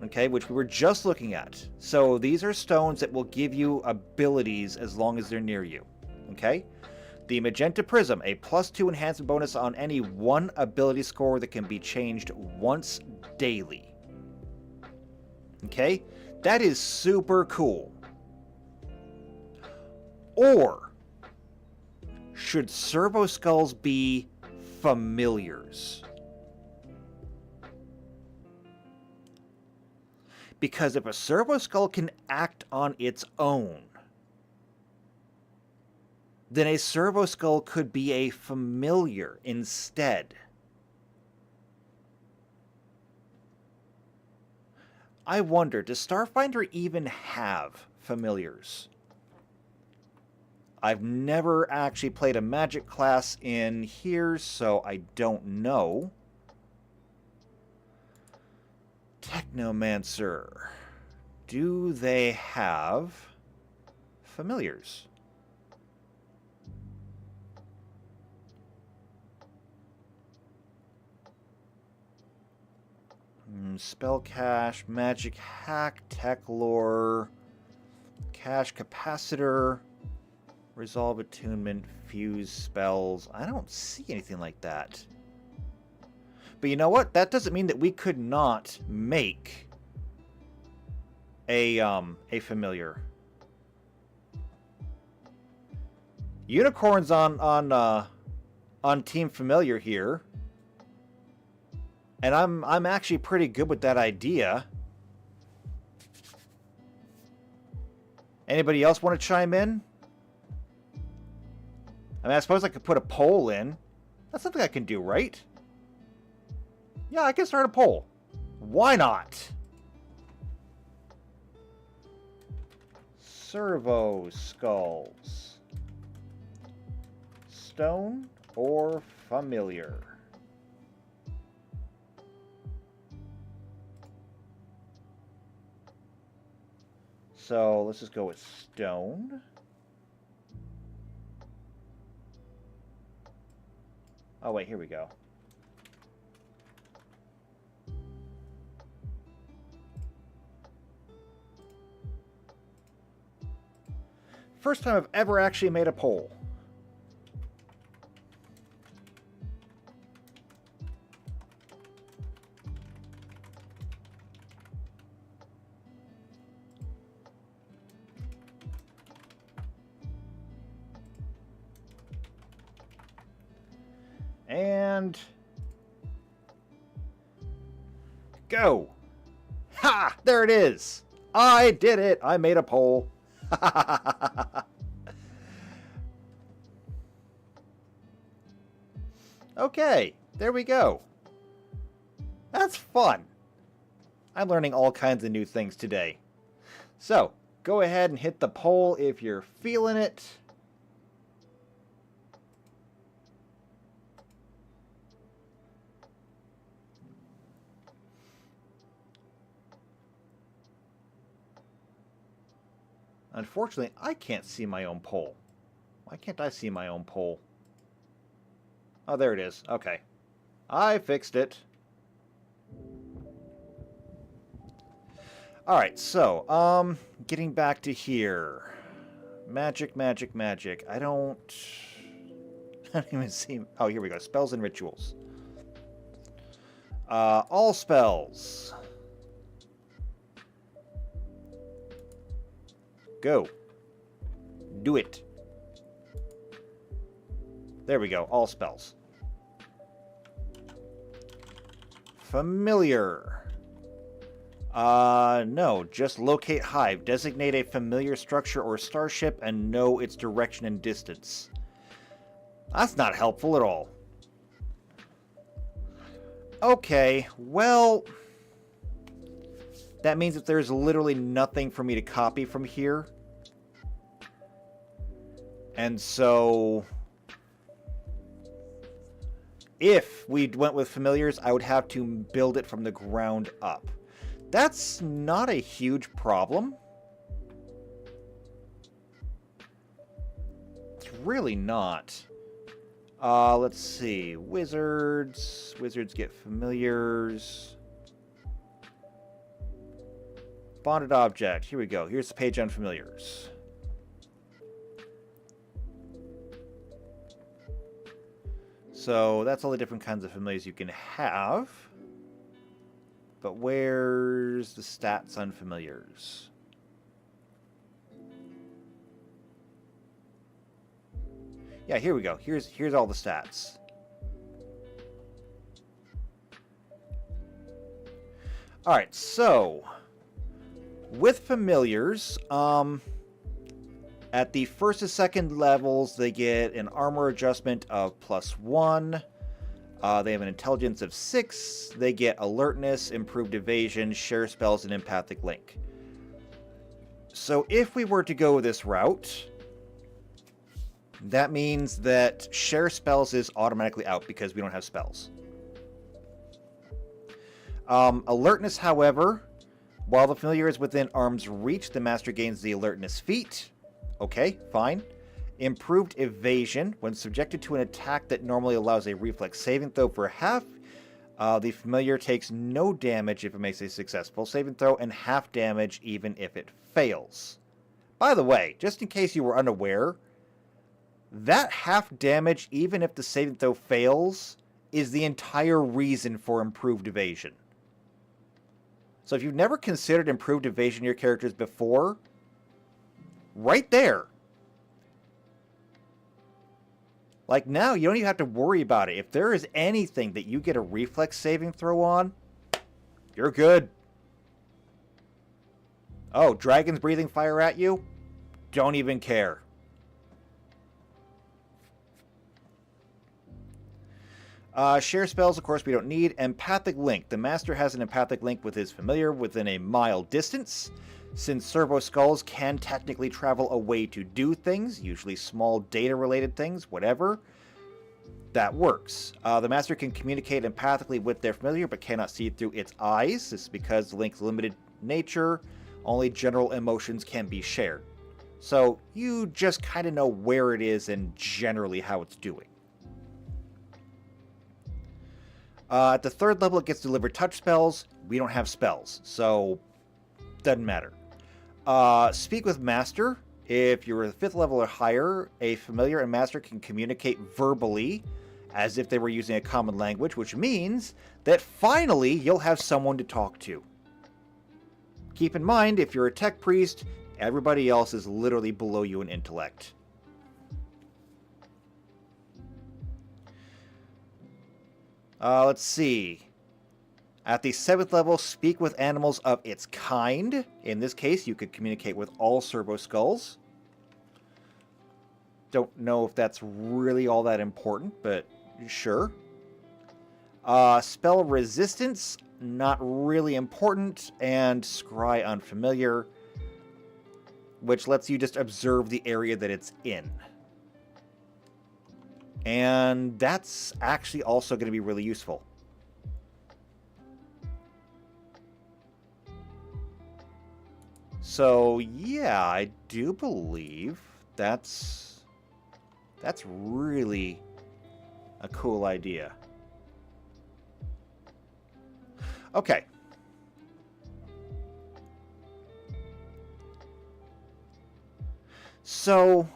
Okay, which we were just looking at. So these are stones that will give you abilities as long as they're near you. Okay? The Magenta Prism, a +2 enhancement bonus on any one ability score that can be changed once daily. Okay? That is super cool. Or should Servo Skulls be familiars? Because if a Servo Skull can act on its own, then a Servo Skull could be a familiar instead. I wonder, does Starfinder even have familiars? I've never actually played a magic class in here, so I don't know. Technomancer. Do they have familiars? Spell cache, magic hack, tech lore, cache capacitor, resolve attunement, fuse spells. I don't see anything like that. But you know what? That doesn't mean that we could not make a familiar. Unicorn's on Team Familiar here. And I'm actually pretty good with that idea. Anybody else want to chime in? I mean, I suppose I could put a poll in. That's something I can do, right? Yeah, I can start a poll. Why not? Servo Skulls. Stone or familiar? So let's just go with stone. Oh wait, here we go. First time I've ever actually made a poll. And go. Ha! There it is. I did it. I made a poll. Okay, there we go. That's fun. I'm learning all kinds of new things today. So, go ahead and hit the poll if you're feeling it. Unfortunately, I can't see my own poll. Why can't I see my own poll? Oh, there it is. Okay. I fixed it. Alright, so, getting back to here. Magic, magic, magic. I don't even see... Oh, here we go. Spells and rituals. All spells. Go. Do it. There we go. All spells. Familiar. No. Just locate hive. Designate a familiar structure or starship and know its direction and distance. That's not helpful at all. Okay, well... that means that there's literally nothing for me to copy from here. And so... if we went with familiars, I would have to build it from the ground up. That's not a huge problem. It's really not. Let's see. Wizards. Wizards get familiars. Bonded object. Here we go. Here's the page on familiars. So that's all the different kinds of familiars you can have. But where's the stats on familiars? Yeah, here we go. Here's all the stats. All right, so with familiars, at the first and second levels, they get an armor adjustment of +1. They have an intelligence of 6. They get alertness, improved evasion, share spells, and empathic link. So if we were to go this route, that means that share spells is automatically out because we don't have spells. Alertness, however, while the familiar is within arm's reach, the master gains the alertness feat. Okay, fine. Improved evasion. When subjected to an attack that normally allows a reflex saving throw for half, the familiar takes no damage if it makes a successful saving throw and half damage even if it fails. By the way, just in case you were unaware, that half damage, even if the saving throw fails, is the entire reason for improved evasion. So if you've never considered improved evasion in your characters before, right there. Like now, you don't even have to worry about it. If there is anything that you get a reflex saving throw on, you're good. Oh, dragons breathing fire at you? Don't even care. Share spells, of course, we don't need. Empathic link. The master has an empathic link with his familiar within a mile distance. Since servo skulls can technically travel away to do things, usually small data-related things, whatever, that works. The master can communicate empathically with their familiar, but cannot see through its eyes. This is because the link's limited nature. Only general emotions can be shared. So you just kind of know where it is and generally how it's doing. At the third level, it gets delivered touch spells. We don't have spells, so doesn't matter. Speak with Master. If you're a 5th level or higher, a familiar and Master can communicate verbally as if they were using a common language, which means that finally you'll have someone to talk to. Keep in mind, if you're a tech priest, everybody else is literally below you in intellect. Let's see. At the 7th level, speak with animals of its kind. In this case, you could communicate with all servo skulls. Don't know if that's really all that important, but sure. Spell resistance, not really important. And scry unfamiliar, which lets you just observe the area that it's in. And that's actually also going to be really useful. So, yeah, I do believe that's really a cool idea. Okay. So,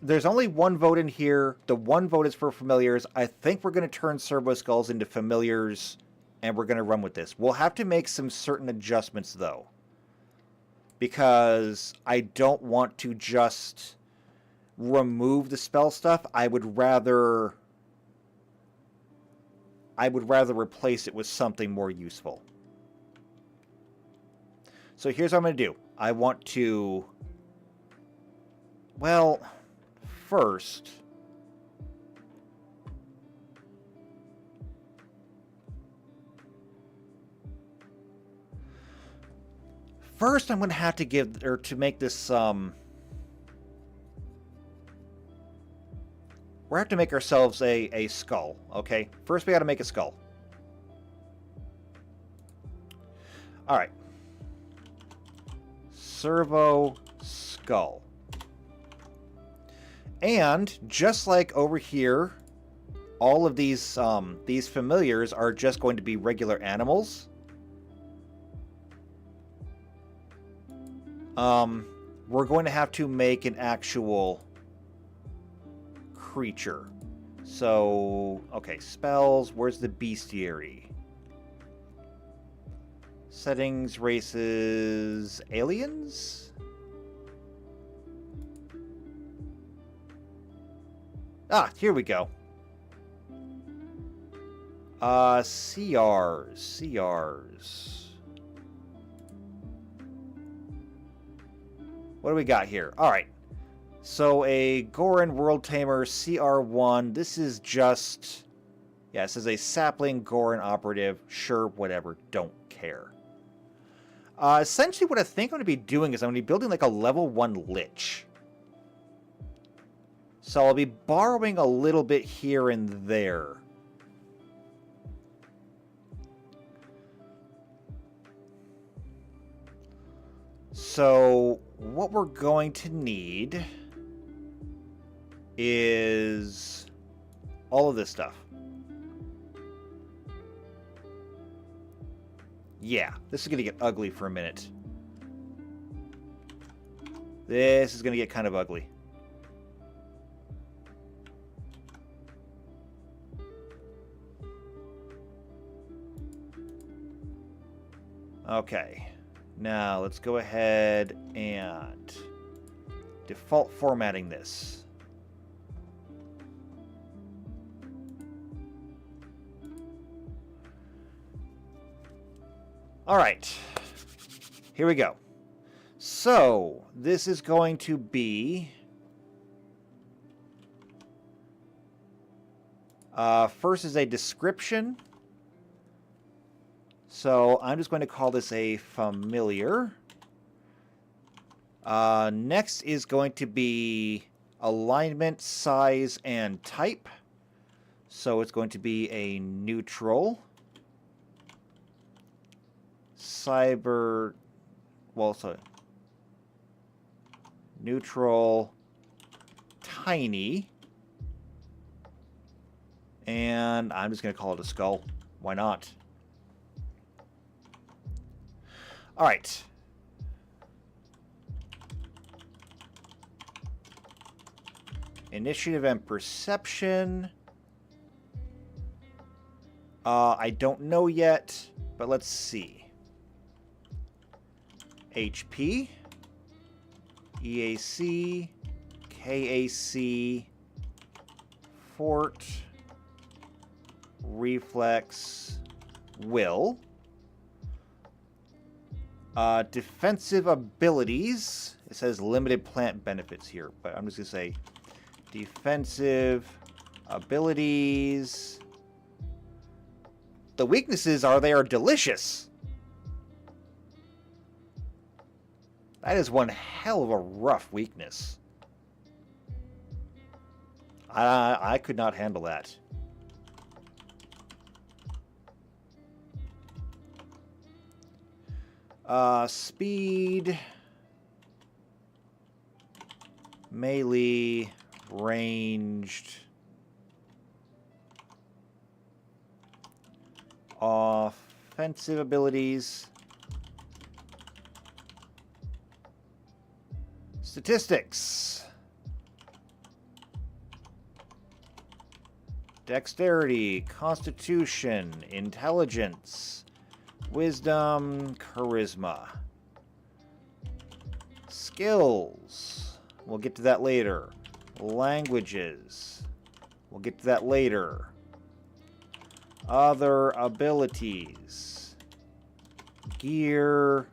there's only one vote in here. The one vote is for familiars. I think we're going to turn servo skulls into familiars, and we're going to run with this. We'll have to make some certain adjustments, though, because I don't want to just remove the spell stuff. I would rather I would rather replace it with something more useful. So here's what I'm going to do. I want to... Well, first... First, I'm going to have to give... Or to make this... We're going to have to make ourselves a skull, okay? First, we got to make a skull. Alright. Servo skull. And just like over here, all of these familiars are just going to be regular animals. We're going to have to make an actual creature. So, okay, spells, where's the bestiary? Settings, races, aliens? Ah, here we go. CRs. What do we got here? Alright. So a Goran World Tamer CR1. This is just... Yeah, this is a sapling Goran operative. Sure, whatever. Don't care. Essentially what I think I'm going to be doing is I'm going to be building like a level 1 Lich. So I'll be borrowing a little bit here and there. So what we're going to need is all of this stuff. Yeah, this is going to get ugly for a minute. This is going to get kind of ugly. Okay. Now, let's go ahead and default formatting this. All right. Here we go. So, this is going to be... first is a description. So I'm just going to call this a familiar. Next is going to be alignment, size, and type. So it's going to be a neutral. Neutral, tiny. And I'm just going to call it a skull. Why not? All right. Initiative and perception. I don't know yet, but let's see. HP, EAC, KAC, Fort, Reflex, Will. Defensive abilities. It says limited plant benefits here, but I'm just going to say defensive abilities. The weaknesses are they are delicious. That is one hell of a rough weakness. I could not handle that. Speed, melee, ranged, offensive abilities, statistics, dexterity, constitution, intelligence, wisdom, charisma. Skills. We'll get to that later. Languages. We'll get to that later. Other abilities. Gear.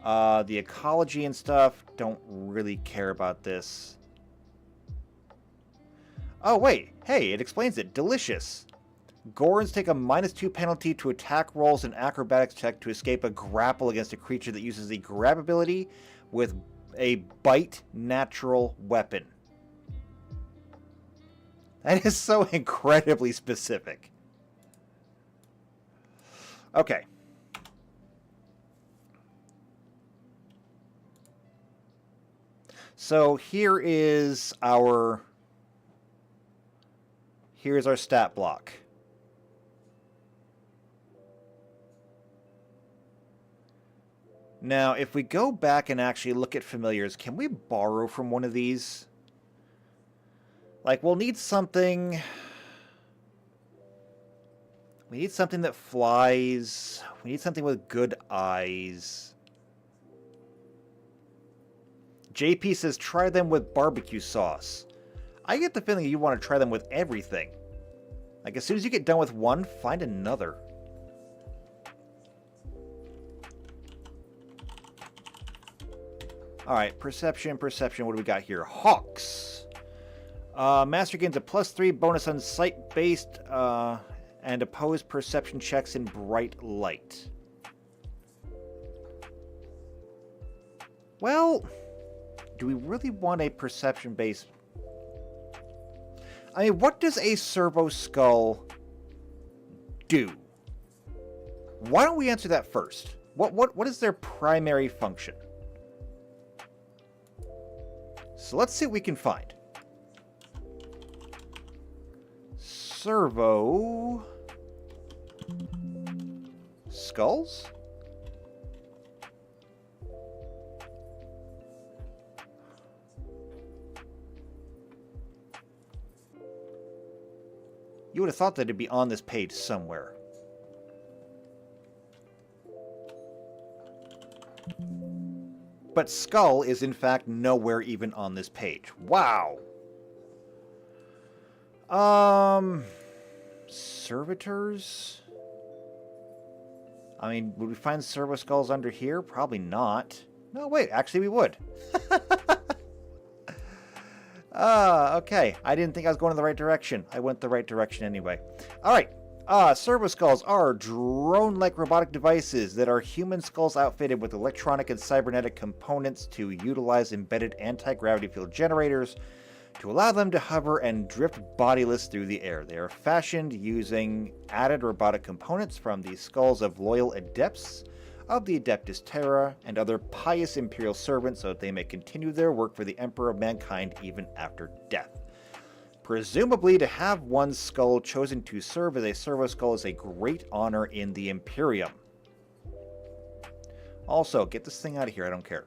The ecology and stuff. Don't really care about this. Oh, wait. Hey, it explains it. Delicious. Gorons take a -2 penalty to attack rolls and acrobatics check to escape a grapple against a creature that uses the grab ability with a bite natural weapon. That is so incredibly specific. Okay. So here's our stat block. Now, if we go back and actually look at familiars, can we borrow from one of these? Like, we'll need something... We need something that flies. We need something with good eyes. JP says, try them with barbecue sauce. I get the feeling you want to try them with everything. Like, as soon as you get done with one, find another. Alright, perception. What do we got here? Hawks. Master gains a +3 bonus on sight-based and opposed perception checks in bright light. Well, do we really want a perception-based... I mean, what does a servo skull do? Why don't we answer that first? What is their primary function? So let's see what we can find. Servo skulls? You would have thought that it'd be on this page somewhere. But skull is in fact nowhere even on this page. Wow. Servitors? I mean, would we find servo skulls under here? Probably not. No, wait, actually we would. Okay. I didn't think I was going in the right direction. I went the right direction anyway. Alright. Servo skulls are drone-like robotic devices that are human skulls outfitted with electronic and cybernetic components to utilize embedded anti-gravity field generators to allow them to hover and drift bodiless through the air. They are fashioned using added robotic components from the skulls of loyal adepts of the Adeptus Terra and other pious imperial servants so that they may continue their work for the Emperor of Mankind even after death. Presumably, to have one's skull chosen to serve as a servo skull is a great honor in the Imperium. Also, get this thing out of here, I don't care.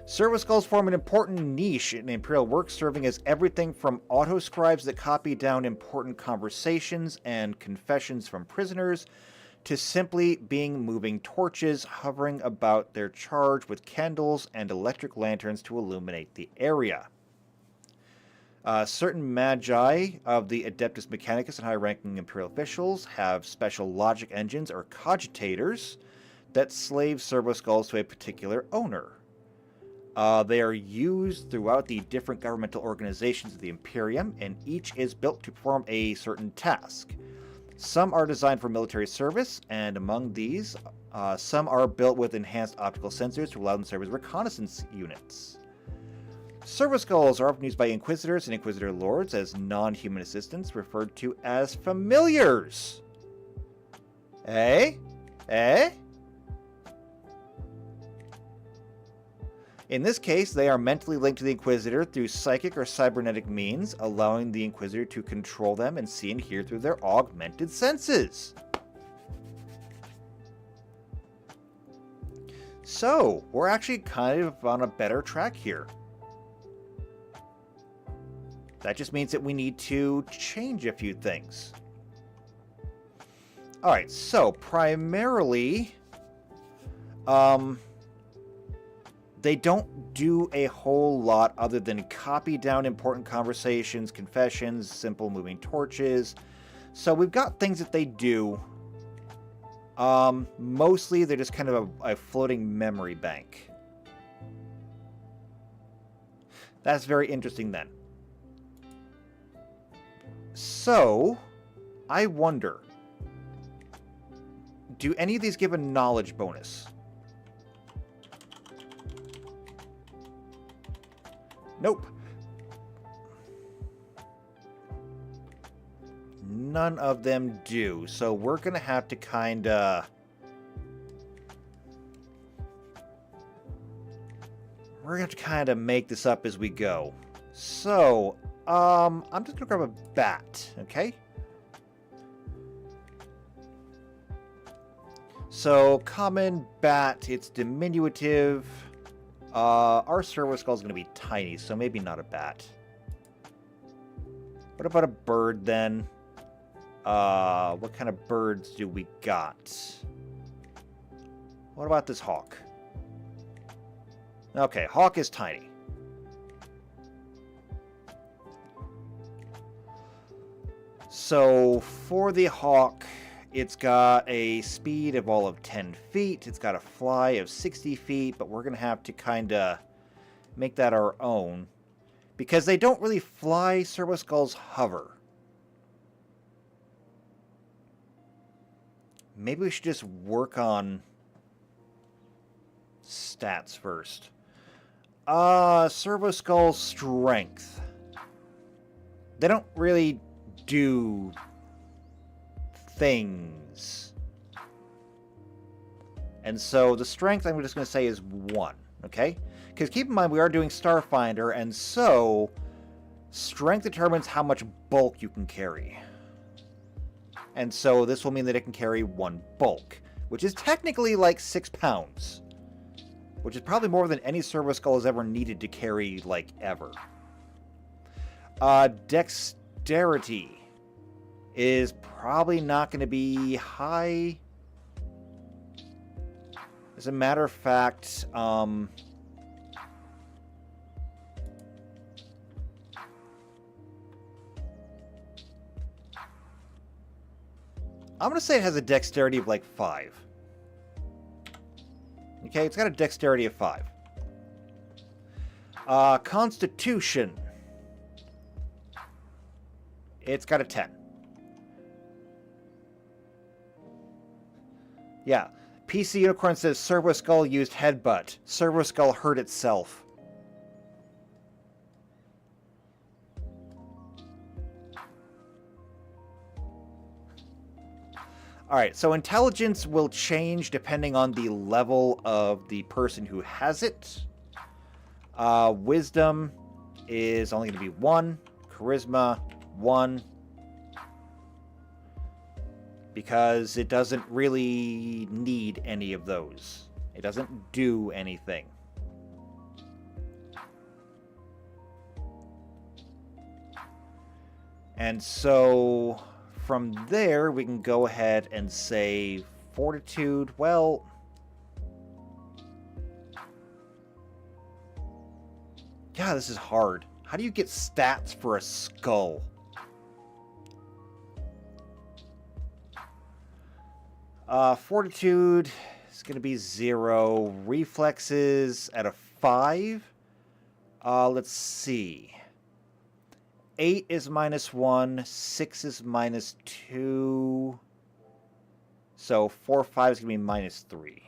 Servo skulls form an important niche in Imperial work, serving as everything from autoscribes that copy down important conversations and confessions from prisoners, to simply being moving torches hovering about their charge with candles and electric lanterns to illuminate the area. Certain magi of the Adeptus Mechanicus and high-ranking Imperial officials have special logic engines or cogitators that slave servo skulls to a particular owner. They are used throughout the different governmental organizations of the Imperium, and each is built to perform a certain task. Some are designed for military service, and among these, some are built with enhanced optical sensors to allow them to serve as reconnaissance units. Servo skulls are often used by Inquisitors and Inquisitor Lords as non-human assistants, referred to as familiars. Eh? Eh? In this case, they are mentally linked to the Inquisitor through psychic or cybernetic means, allowing the Inquisitor to control them and see and hear through their augmented senses. So, we're actually kind of on a better track here. That just means that we need to change a few things. Alright, so primarily, they don't do a whole lot other than copy down important conversations, confessions, simple moving torches, So we've got things that they do. Mostly they're just kind of a floating memory bank. That's very interesting then. So, I wonder, do any of these give a knowledge bonus? Nope. None of them do, so we're gonna have to kinda... We're gonna have to kinda make this up as we go. So, I'm just gonna grab a bat, okay? So, common bat, it's diminutive. Our servo skull is gonna be tiny, so maybe not a bat. What about a bird then? What kind of birds do we got? What about this hawk? Okay, hawk is tiny. So, for the hawk, it's got a speed of all of 10 feet. It's got a fly of 60 feet, but we're going to have to kind of make that our own. Because they don't really fly, servo skulls hover. Maybe we should just work on stats first. Servo skull strength. They don't really do things. And so the strength I'm just going to say is 1, okay? Because keep in mind we are doing Starfinder, and so strength determines how much bulk you can carry. And so this will mean that it can carry 1 bulk, which is technically like 6 pounds. Which is probably more than any servo skull has ever needed to carry, like, ever. Dexterity is probably not going to be high. As a matter of fact, I'm going to say it has a dexterity of like 5. Okay, it's got a dexterity of 5. Constitution. It's got a 10. Yeah. PC Unicorn says Servo Skull used headbutt. Servo Skull hurt itself. Alright, so intelligence will change depending on the level of the person who has it. Wisdom is only going to be 1. Charisma, 1. Because it doesn't really need any of those. It doesn't do anything. And so from there, we can go ahead and say Fortitude. Well, God, this is hard. How do you get stats for a skull? Fortitude is going to be 0. Reflexes at a 5. Let's see. 8 is -1. 6 is -2. So 4, 5 is going to be -3.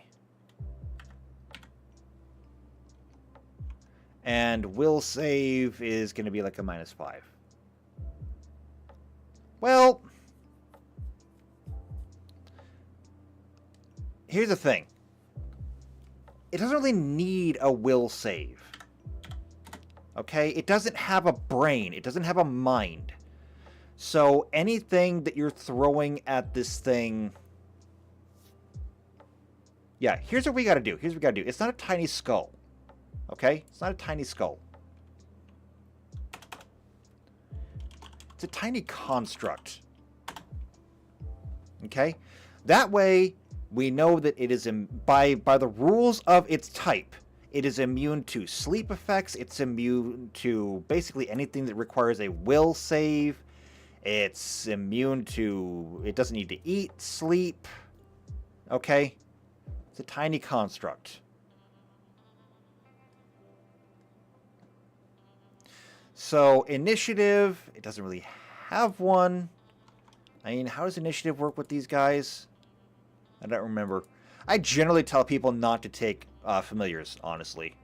And will save is going to be like a -5. Well, here's the thing. It doesn't really need a will save. Okay? It doesn't have a brain. It doesn't have a mind. So anything that you're throwing at this thing... Yeah, here's what we got to do. Here's what we got to do. It's not a tiny skull. Okay? It's not a tiny skull. It's a tiny construct. Okay? That way, we know that it is, by the rules of its type, it is immune to sleep effects. It's immune to basically anything that requires a will save. It's immune to... It doesn't need to eat, sleep. Okay? It's a tiny construct. So, initiative, it doesn't really have one. I mean, how does initiative work with these guys? I don't remember. I generally tell people not to take familiars, honestly.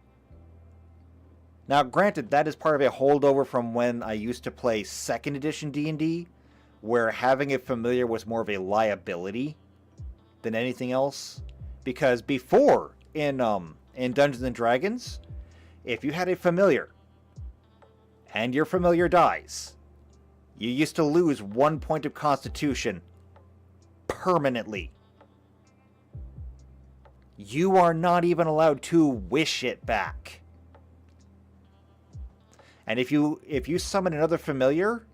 Now, granted, that is part of a holdover from when I used to play 2nd edition D&D, where having a familiar was more of a liability than anything else. Because before, in Dungeons & Dragons, if you had a familiar, and your familiar dies, you used to lose 1 point of Constitution permanently. You are not even allowed to wish it back. And if you summon another familiar,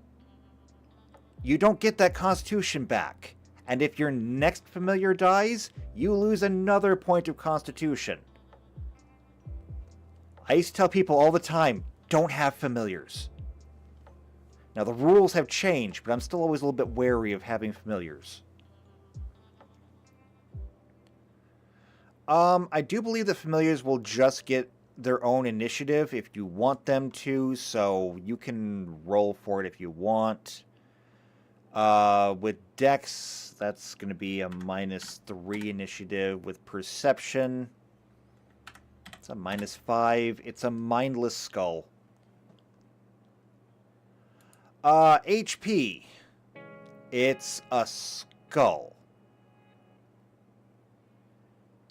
you don't get that Constitution back. And if your next familiar dies, you lose another point of Constitution. I used to tell people all the time, don't have familiars. Now, the rules have changed, but I'm still always a little bit wary of having familiars. I do believe that familiars will just get their own initiative if you want them to, so you can roll for it if you want. With Dex, that's going to be a -3 initiative. With Perception, it's a -5. It's a mindless skull. HP, it's a skull.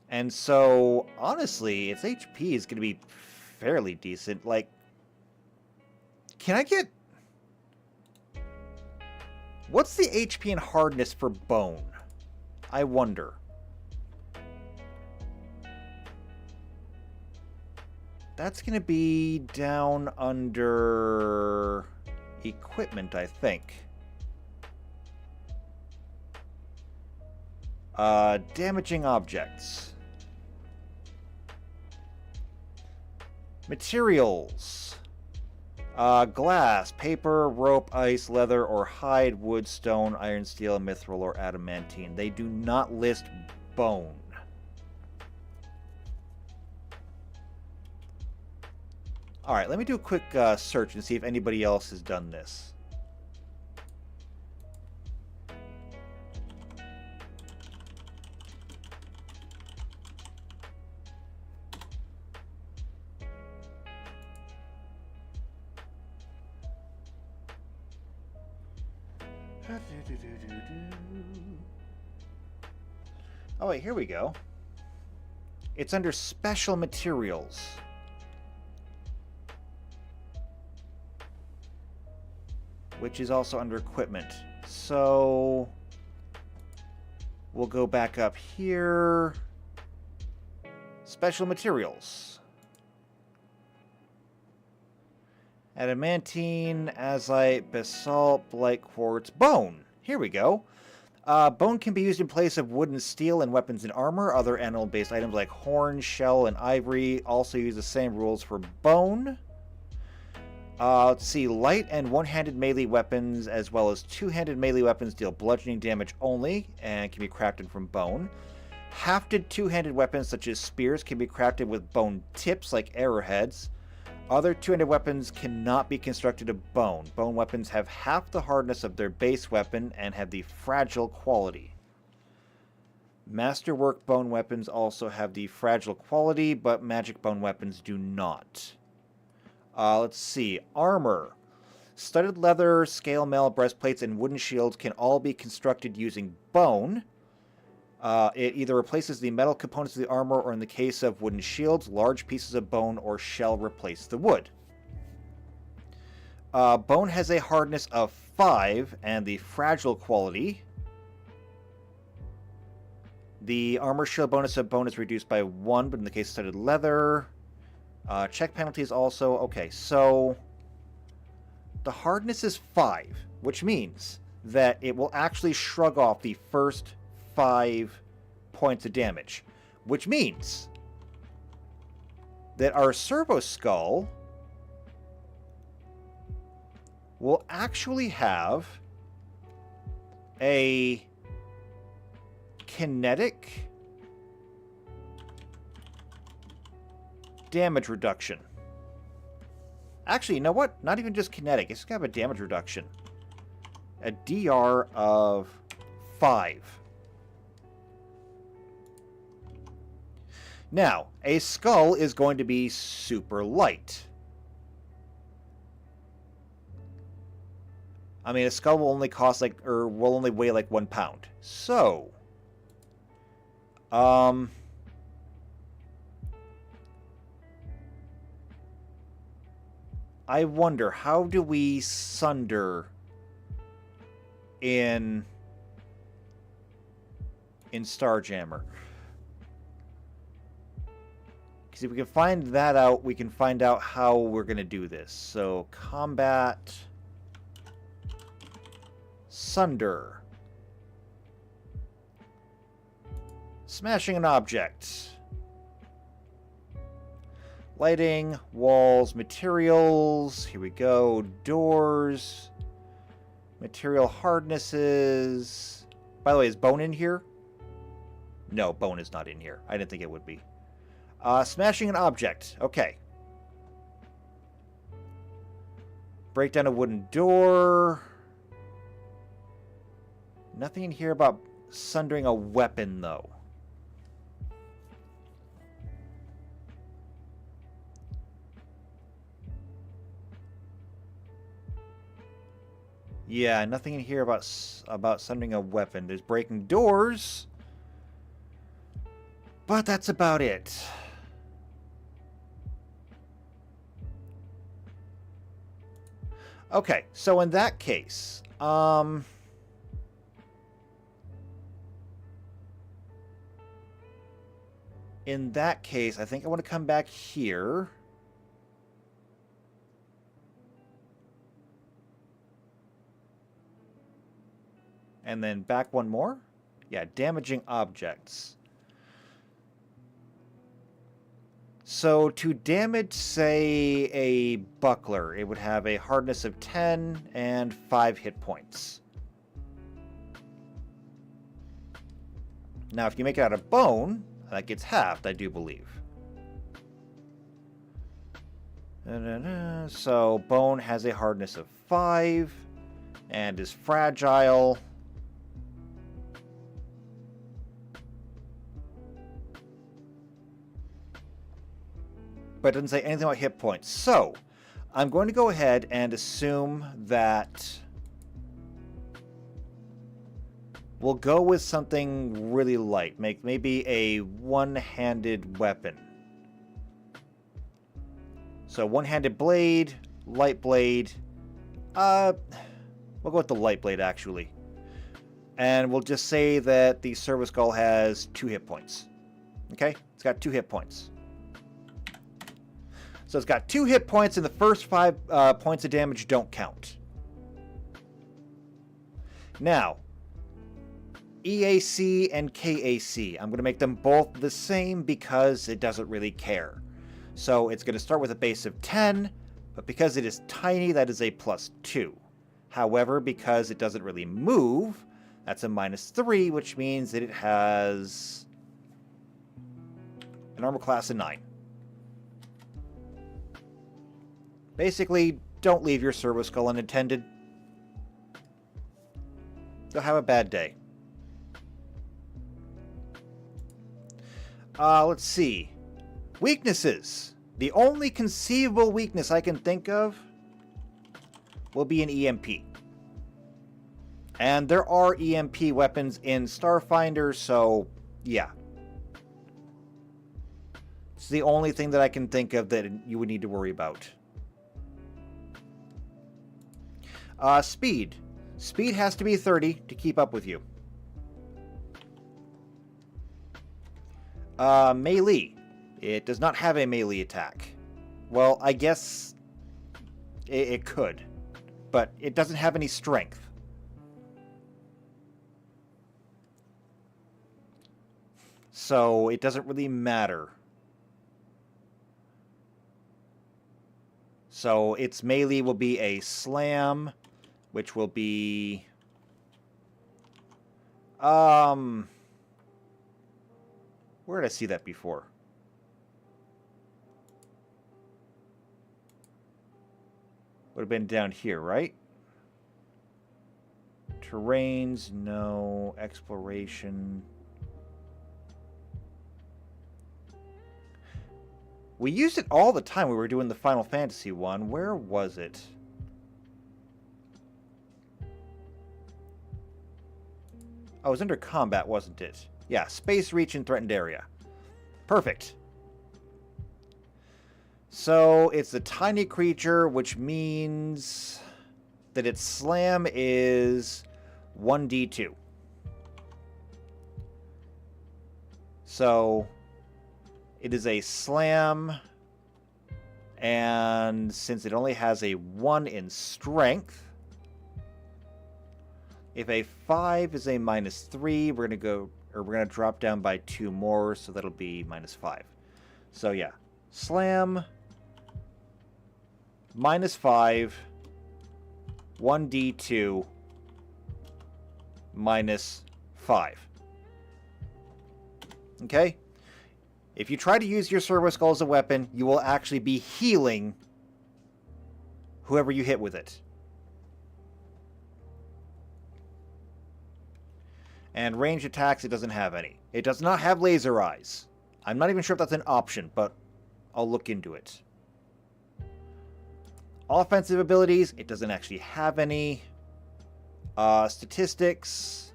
And so, honestly, its HP is going to be fairly decent. Like, can I get... What's the HP and hardness for bone? I wonder. That's going to be down under equipment, I think. Damaging objects. Materials. Glass, paper, rope, ice, leather, or hide, wood, stone, iron, steel, mithril, or adamantine. They do not list bone. Alright, let me do a quick search and see if anybody else has done this. Oh wait, here we go. It's under special materials. Which is also under equipment. So we'll go back up here. Special materials. Adamantine, azite, basalt, blight quartz, bone. Here we go. Bone can be used in place of wood and steel in weapons and armor. Other animal-based items like horn, shell, and ivory also use the same rules for bone. Let's see. Light and one-handed melee weapons, as well as two-handed melee weapons, deal bludgeoning damage only and can be crafted from bone. Hafted two-handed weapons, such as spears, can be crafted with bone tips, like arrowheads. Other two-handed weapons cannot be constructed of bone. Bone weapons have half the hardness of their base weapon and have the fragile quality. Masterwork bone weapons also have the fragile quality, but magic bone weapons do not. Let's see. Armor. Studded leather, scale mail, breastplates, and wooden shields can all be constructed using bone. It either replaces the metal components of the armor, or in the case of wooden shields, large pieces of bone or shell replace the wood. Bone has a hardness of 5 and the fragile quality. The armor shield bonus of bone is reduced by 1, but in the case of studded leather... check penalties also... Okay, so... the hardness is 5, which means that it will actually shrug off the first 5 points of damage. Which means that our servo skull will actually have a kinetic damage reduction. Actually, you know what? Not even just kinetic. It's going to have a damage reduction. A DR of 5. Now, a skull is going to be super light. I mean, a skull will only cost like, or will only weigh like 1 pound. So, I wonder, how do we sunder in Starjammer? Because if we can find that out, we can find out how we're going to do this. So, combat, sunder, smashing an object, lighting, walls, materials, here we go, doors, material hardnesses. By the way, is bone in here? No, bone is not in here. I didn't think it would be. Smashing an object. Okay. Break down a wooden door. Nothing in here about sundering a weapon, though. Yeah, nothing in here about sundering a weapon. There's breaking doors. But that's about it. Okay, so in that case, I think I want to come back here. And then back one more? Yeah, damaging objects. So to damage, say, a buckler, it would have a hardness of 10 and 5 hit points. Now, if you make it out of bone, that gets halved, I do believe. So bone has a hardness of 5 and is fragile. But it doesn't say anything about hit points. So, I'm going to go ahead and assume that we'll go with something really light. Maybe a one-handed weapon. So, one-handed blade, light blade. We'll go with the light blade, actually. And we'll just say that the Servo Skull has 2 hit points. Okay? It's got 2 hit points. So it's got 2 hit points, and the first 5 points of damage don't count. Now, EAC and KAC. I'm going to make them both the same because it doesn't really care. So it's going to start with a base of 10, but because it is tiny, that is a +2. However, because it doesn't really move, that's a -3, which means that it has an armor class of 9. Basically, don't leave your Servo Skull unattended. They'll have a bad day. Let's see. Weaknesses. The only conceivable weakness I can think of will be an EMP. And there are EMP weapons in Starfinder, so yeah. It's the only thing that I can think of that you would need to worry about. Speed. Speed has to be 30 to keep up with you. Melee. It does not have a melee attack. Well, I guess it could, but it doesn't have any strength. So it doesn't really matter. So its melee will be a slam, which will be Where did I see that before? Would have been down here, right? Terrains, no. Exploration. We used it all the time when we were doing the Final Fantasy one. Where was it? Oh, it was under combat, wasn't it? Yeah, space reach and threatened area. Perfect. So it's a tiny creature, which means that its slam is 1d2. So it is a slam, and since it only has a 1 in strength, if a 5 is a -3, we're gonna drop down by 2 more, so that'll be -5. So yeah, slam, -5, 1d2, -5. Okay? If you try to use your Servo Skull as a weapon, you will actually be healing whoever you hit with it. And ranged attacks, it doesn't have any. It does not have laser eyes. I'm not even sure if that's an option, but I'll look into it. Offensive abilities, it doesn't actually have any. Statistics,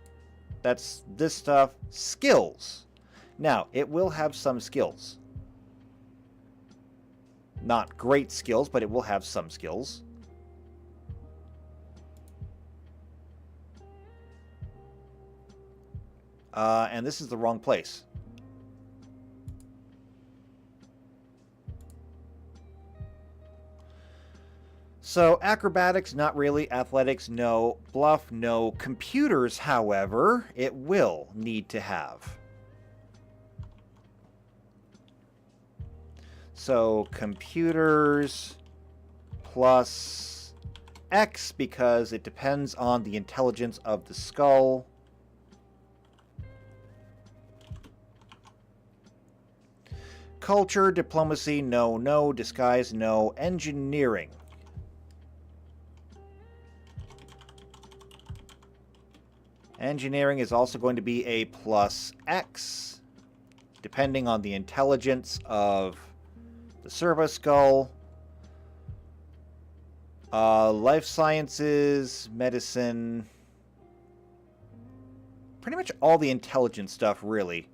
that's this stuff. Skills. Now, it will have some skills. Not great skills, but it will have some skills. And this is the wrong place. So, acrobatics, not really. Athletics, no. Bluff, no. Computers, however, it will need to have. So, computers plus X, because it depends on the intelligence of the skull. Culture, diplomacy, no, no. Disguise, no. Engineering. Engineering is also going to be a plus X, depending on the intelligence of the Servo Skull. Life sciences, medicine, pretty much all the intelligence stuff, really.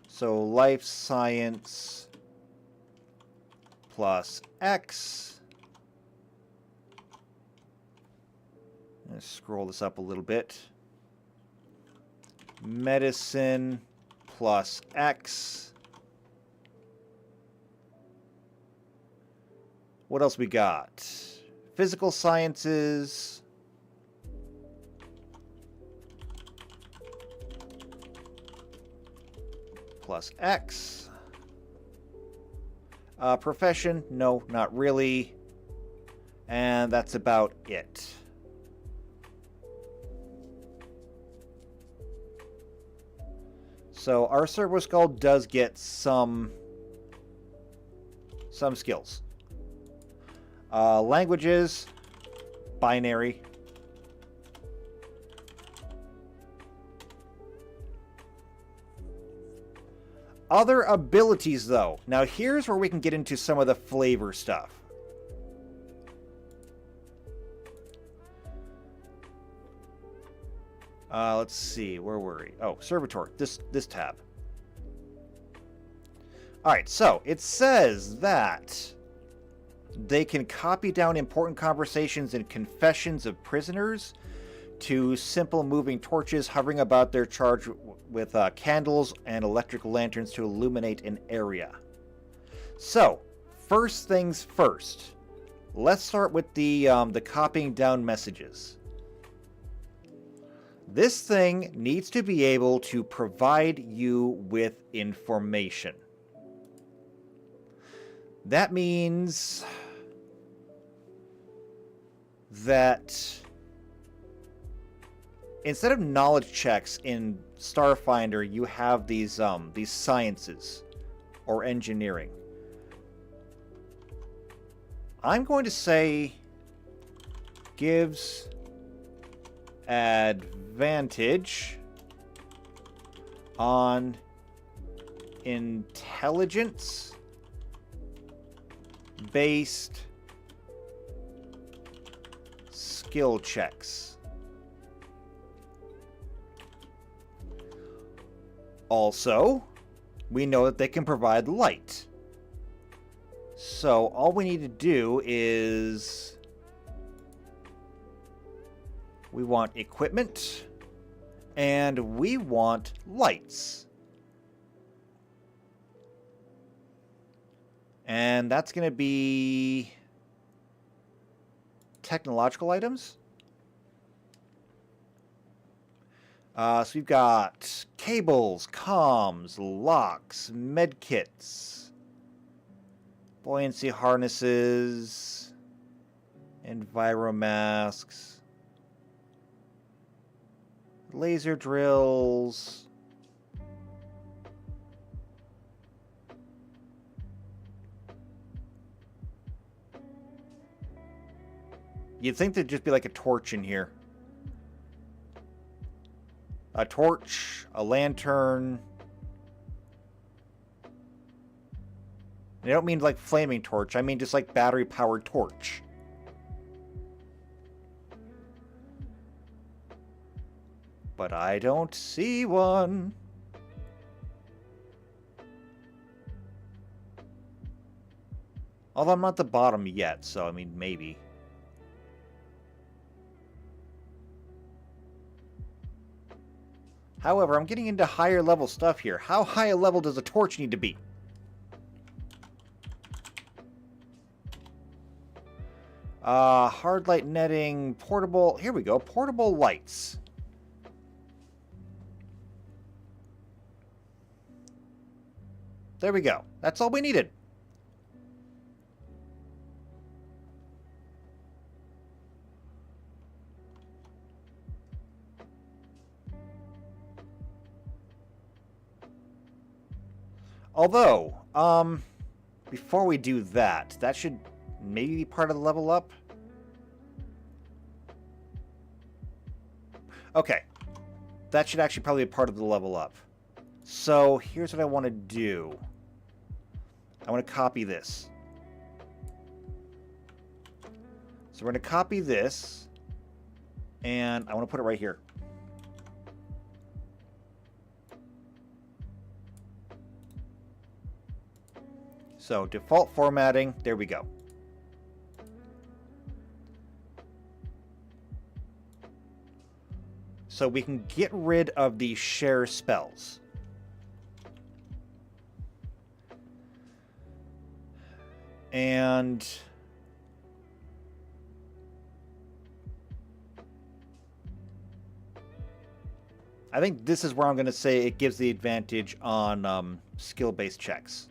So life science plus X. Let's scroll this up a little bit. Medicine plus X. What else we got? Physical sciences. Plus X. Profession, no, not really. And that's about it. So our Servo Skull does get some skills. Languages, binary. Other abilities, though. Now here's where we can get into some of the flavor stuff. Let's see, where were we? Oh, Servitor, this tab. Alright, so it says that they can copy down important conversations and confessions of prisoners to simple moving torches hovering about their charge with candles and electric lanterns to illuminate an area. So, first things first. Let's start with the copying down messages. This thing needs to be able to provide you with information. That means that instead of knowledge checks in Starfinder, you have these sciences or engineering. I'm going to say gives advantage on intelligence based skill checks. Also, we know that they can provide light. So all we need to do is we want equipment and we want lights. And that's going to be technological items. So we've got cables, comms, locks, medkits, buoyancy harnesses, enviromasks, laser drills, you'd think there'd just be like a torch in here. A torch, a lantern. I don't mean like flaming torch, I mean just like battery-powered torch. But I don't see one. Although I'm not at the bottom yet, so I mean, maybe. However, I'm getting into higher level stuff here. How high a level does a torch need to be? Hard light netting, portable... Here we go, portable lights. There we go. That's all we needed. Although, before we do that, that should maybe be part of the level up. Okay. That should actually probably be part of the level up. So, here's what I want to do. I want to copy this. So we're going to copy this, and I want to put it right here. So, default formatting, there we go. So we can get rid of the share spells. And I think this is where I'm going to say it gives the advantage on skill-based checks.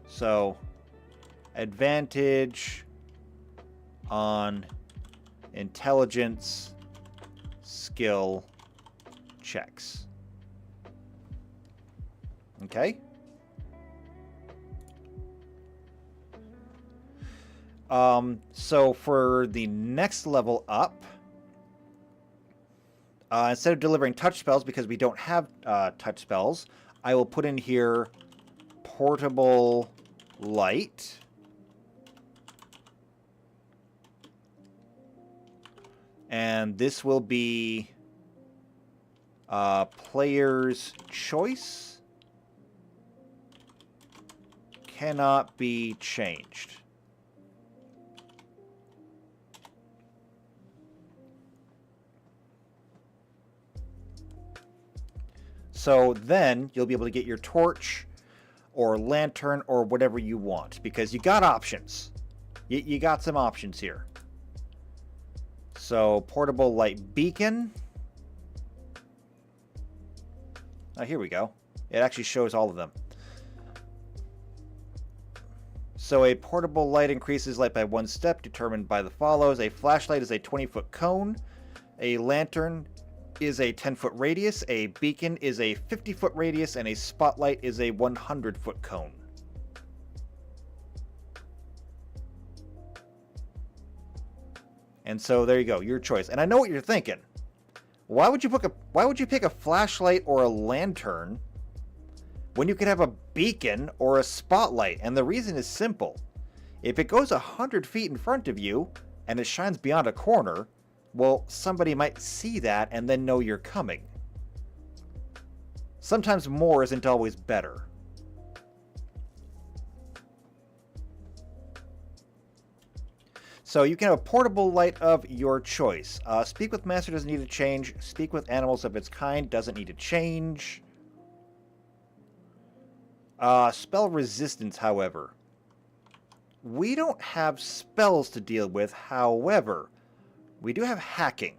So, advantage on intelligence skill checks. Okay? So for the next level up, instead of delivering touch spells, because we don't have touch spells, I will put in here portable light. And this will be player's choice. Cannot be changed. So then you'll be able to get your torch or lantern or whatever you want, because you got options. You got some options here. So portable light beacon. Oh, here we go. It actually shows all of them. So a portable light increases light by 1 step, determined by the follows. A flashlight is a 20-foot cone. A lantern is a 10-foot radius, a beacon is a 50-foot radius, and a spotlight is a 100-foot cone. And so there you go, your choice. And I know what you're thinking. Why would you pick a flashlight or a lantern when you could have a beacon or a spotlight? And the reason is simple. If it goes 100 feet in front of you and it shines beyond a corner, well, somebody might see that and then know you're coming. Sometimes more isn't always better. So you can have a portable light of your choice. Speak with Master doesn't need to change. Speak with animals of its kind doesn't need to change. Spell resistance, however. We don't have spells to deal with, however, we do have hacking.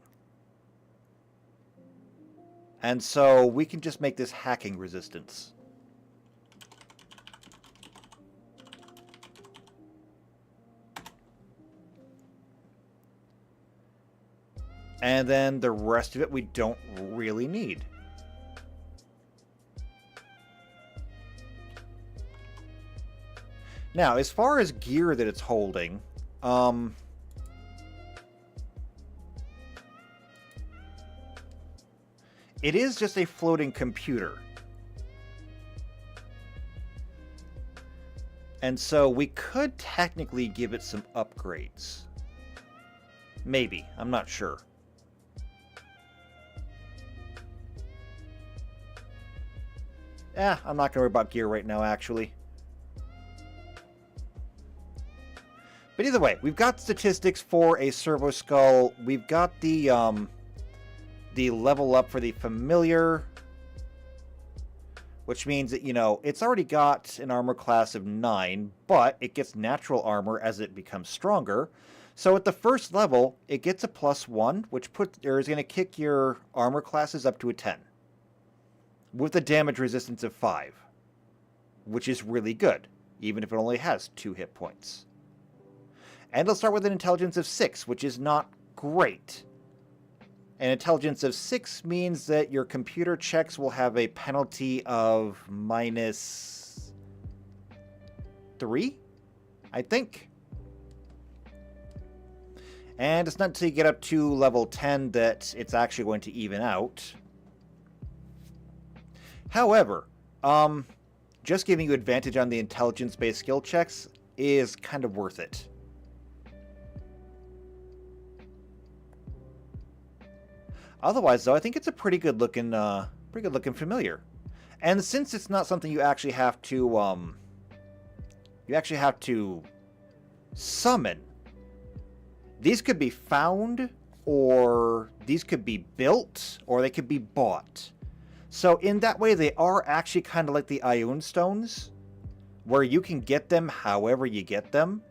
And so we can just make this hacking resistance. And then the rest of it we don't really need. Now, as far as gear that it's holding, it is just a floating computer. And so we could technically give it some upgrades. Maybe, I'm not sure. I'm not going to worry about gear right now, actually. But either way, we've got statistics for a servo skull. We've got the level up for the familiar, which means that, you know, it's already got an armor class of 9, but it gets natural armor as it becomes stronger. So at the first level, it gets a +1, which is going to kick your armor classes up to a 10. With a damage resistance of 5, which is really good, even if it only has 2 hit points. And it'll start with an intelligence of 6, which is not great. An intelligence of 6 means that your computer checks will have a penalty of -3, I think. And it's not until you get up to level 10 that it's actually going to even out. However, just giving you advantage on the intelligence-based skill checks is kind of worth it. Otherwise, though, I think it's a pretty good looking familiar. And since it's not something you actually have to summon, these could be found, or these could be built, or they could be bought. So in that way, they are actually kind of like the Ioun stones, where you can get them however you get them,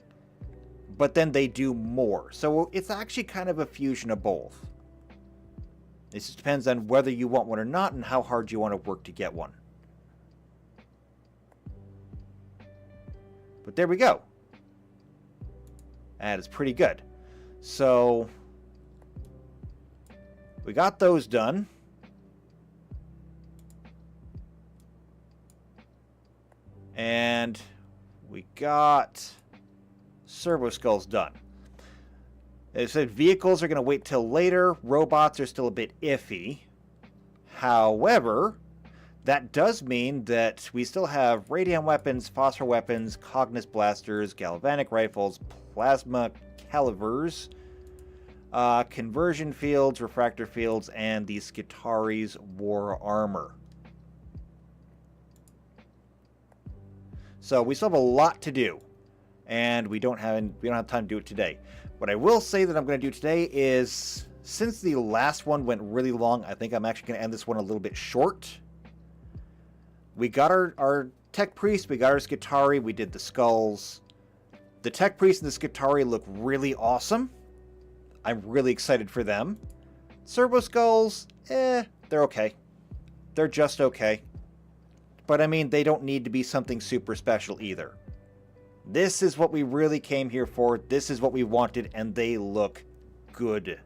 but then they do more. So it's actually kind of a fusion of both. It just depends on whether you want one or not and how hard you want to work to get one. But there we go. That is pretty good. So we got those done. And we got servo skulls done. They said vehicles are going to wait till later. Robots are still a bit iffy. However, that does mean that we still have radium weapons, phosphor weapons, Cognis blasters, galvanic rifles, plasma calivers, conversion fields, refractor fields, and the Skitaris war armor. So we still have a lot to do, and we don't have time to do it today. What I will say that I'm going to do today is, since the last one went really long, I think I'm actually going to end this one a little bit short. We got our Tech Priest, we got our Skitari, we did the skulls. The Tech Priest and the Skitari look really awesome. I'm really excited for them. Servo Skulls, they're okay. They're just okay. But I mean, they don't need to be something super special either. This is what we really came here for. This is what we wanted, and they look good.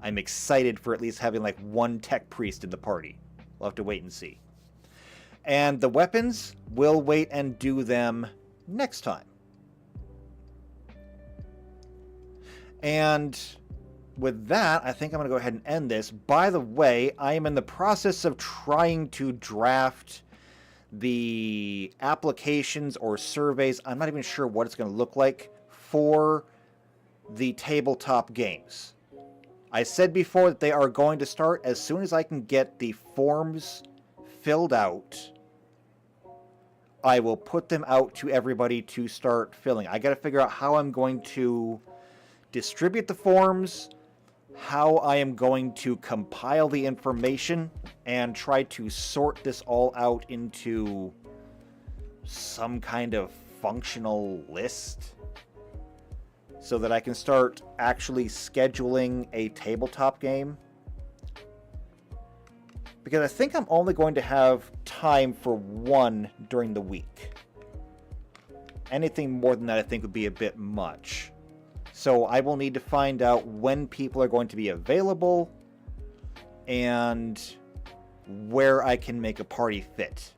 I'm excited for at least having like one tech priest in the party. We'll have to wait and see. And the weapons, we'll wait and do them next time. And with that, I think I'm going to go ahead and end this. By the way, I am in the process of trying to draft the applications or surveys. I'm not even sure what it's going to look like for the tabletop games. I said before that they are going to start as soon as I can get the forms filled out. I will put them out to everybody to start filling. I got to figure out how I'm going to distribute the forms, how I am going to compile the information, and try to sort this all out into some kind of functional list so that I can start actually scheduling a tabletop game. Because I think I'm only going to have time for one during the week. Anything more than that I think would be a bit much. So I will need to find out when people are going to be available and where I can make a party fit.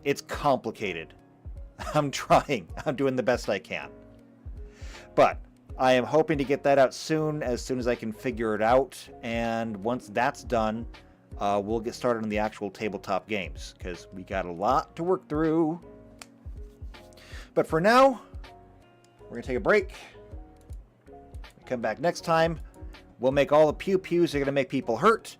It's complicated. I'm trying. I'm doing the best I can. But I am hoping to get that out soon as I can figure it out. And once that's done, we'll get started on the actual tabletop games, because we got a lot to work through. But for now, we're going to take a break. Come back next time. We'll make all the pew-pews that are going to make people hurt,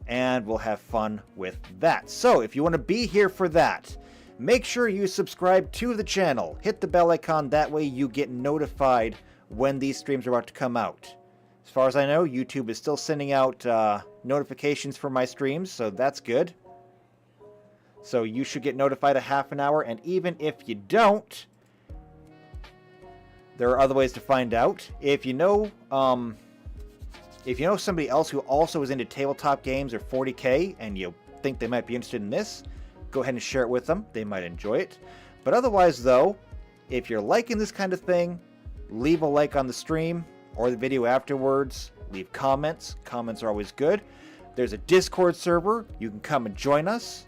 and we'll have fun with that. So if you want to be here for that, make sure you subscribe to the channel. Hit the bell icon. That way you get notified when these streams are about to come out. As far as I know, YouTube is still sending out notifications for my streams, so that's good. So you should get notified a half an hour, and even if you don't, there are other ways to find out. If you know somebody else who also is into tabletop games or 40K, and you think they might be interested in this, go ahead and share it with them. They might enjoy it. But otherwise, though, if you're liking this kind of thing, leave a like on the stream or the video afterwards. Leave comments. Comments are always good. There's a Discord server. You can come and join us.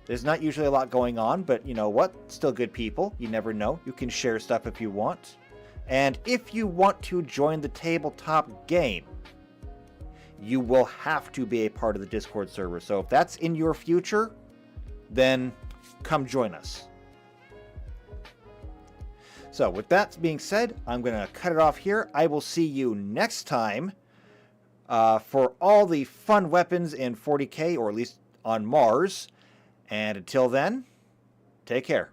There's not usually a lot going on, but you know what? Still good people. You never know. You can share stuff if you want. And if you want to join the tabletop game, you will have to be a part of the Discord server. So if that's in your future, then come join us. So with that being said, I'm going to cut it off here. I will see you next time for all the fun weapons in 40K, or at least on Mars. And until then, take care.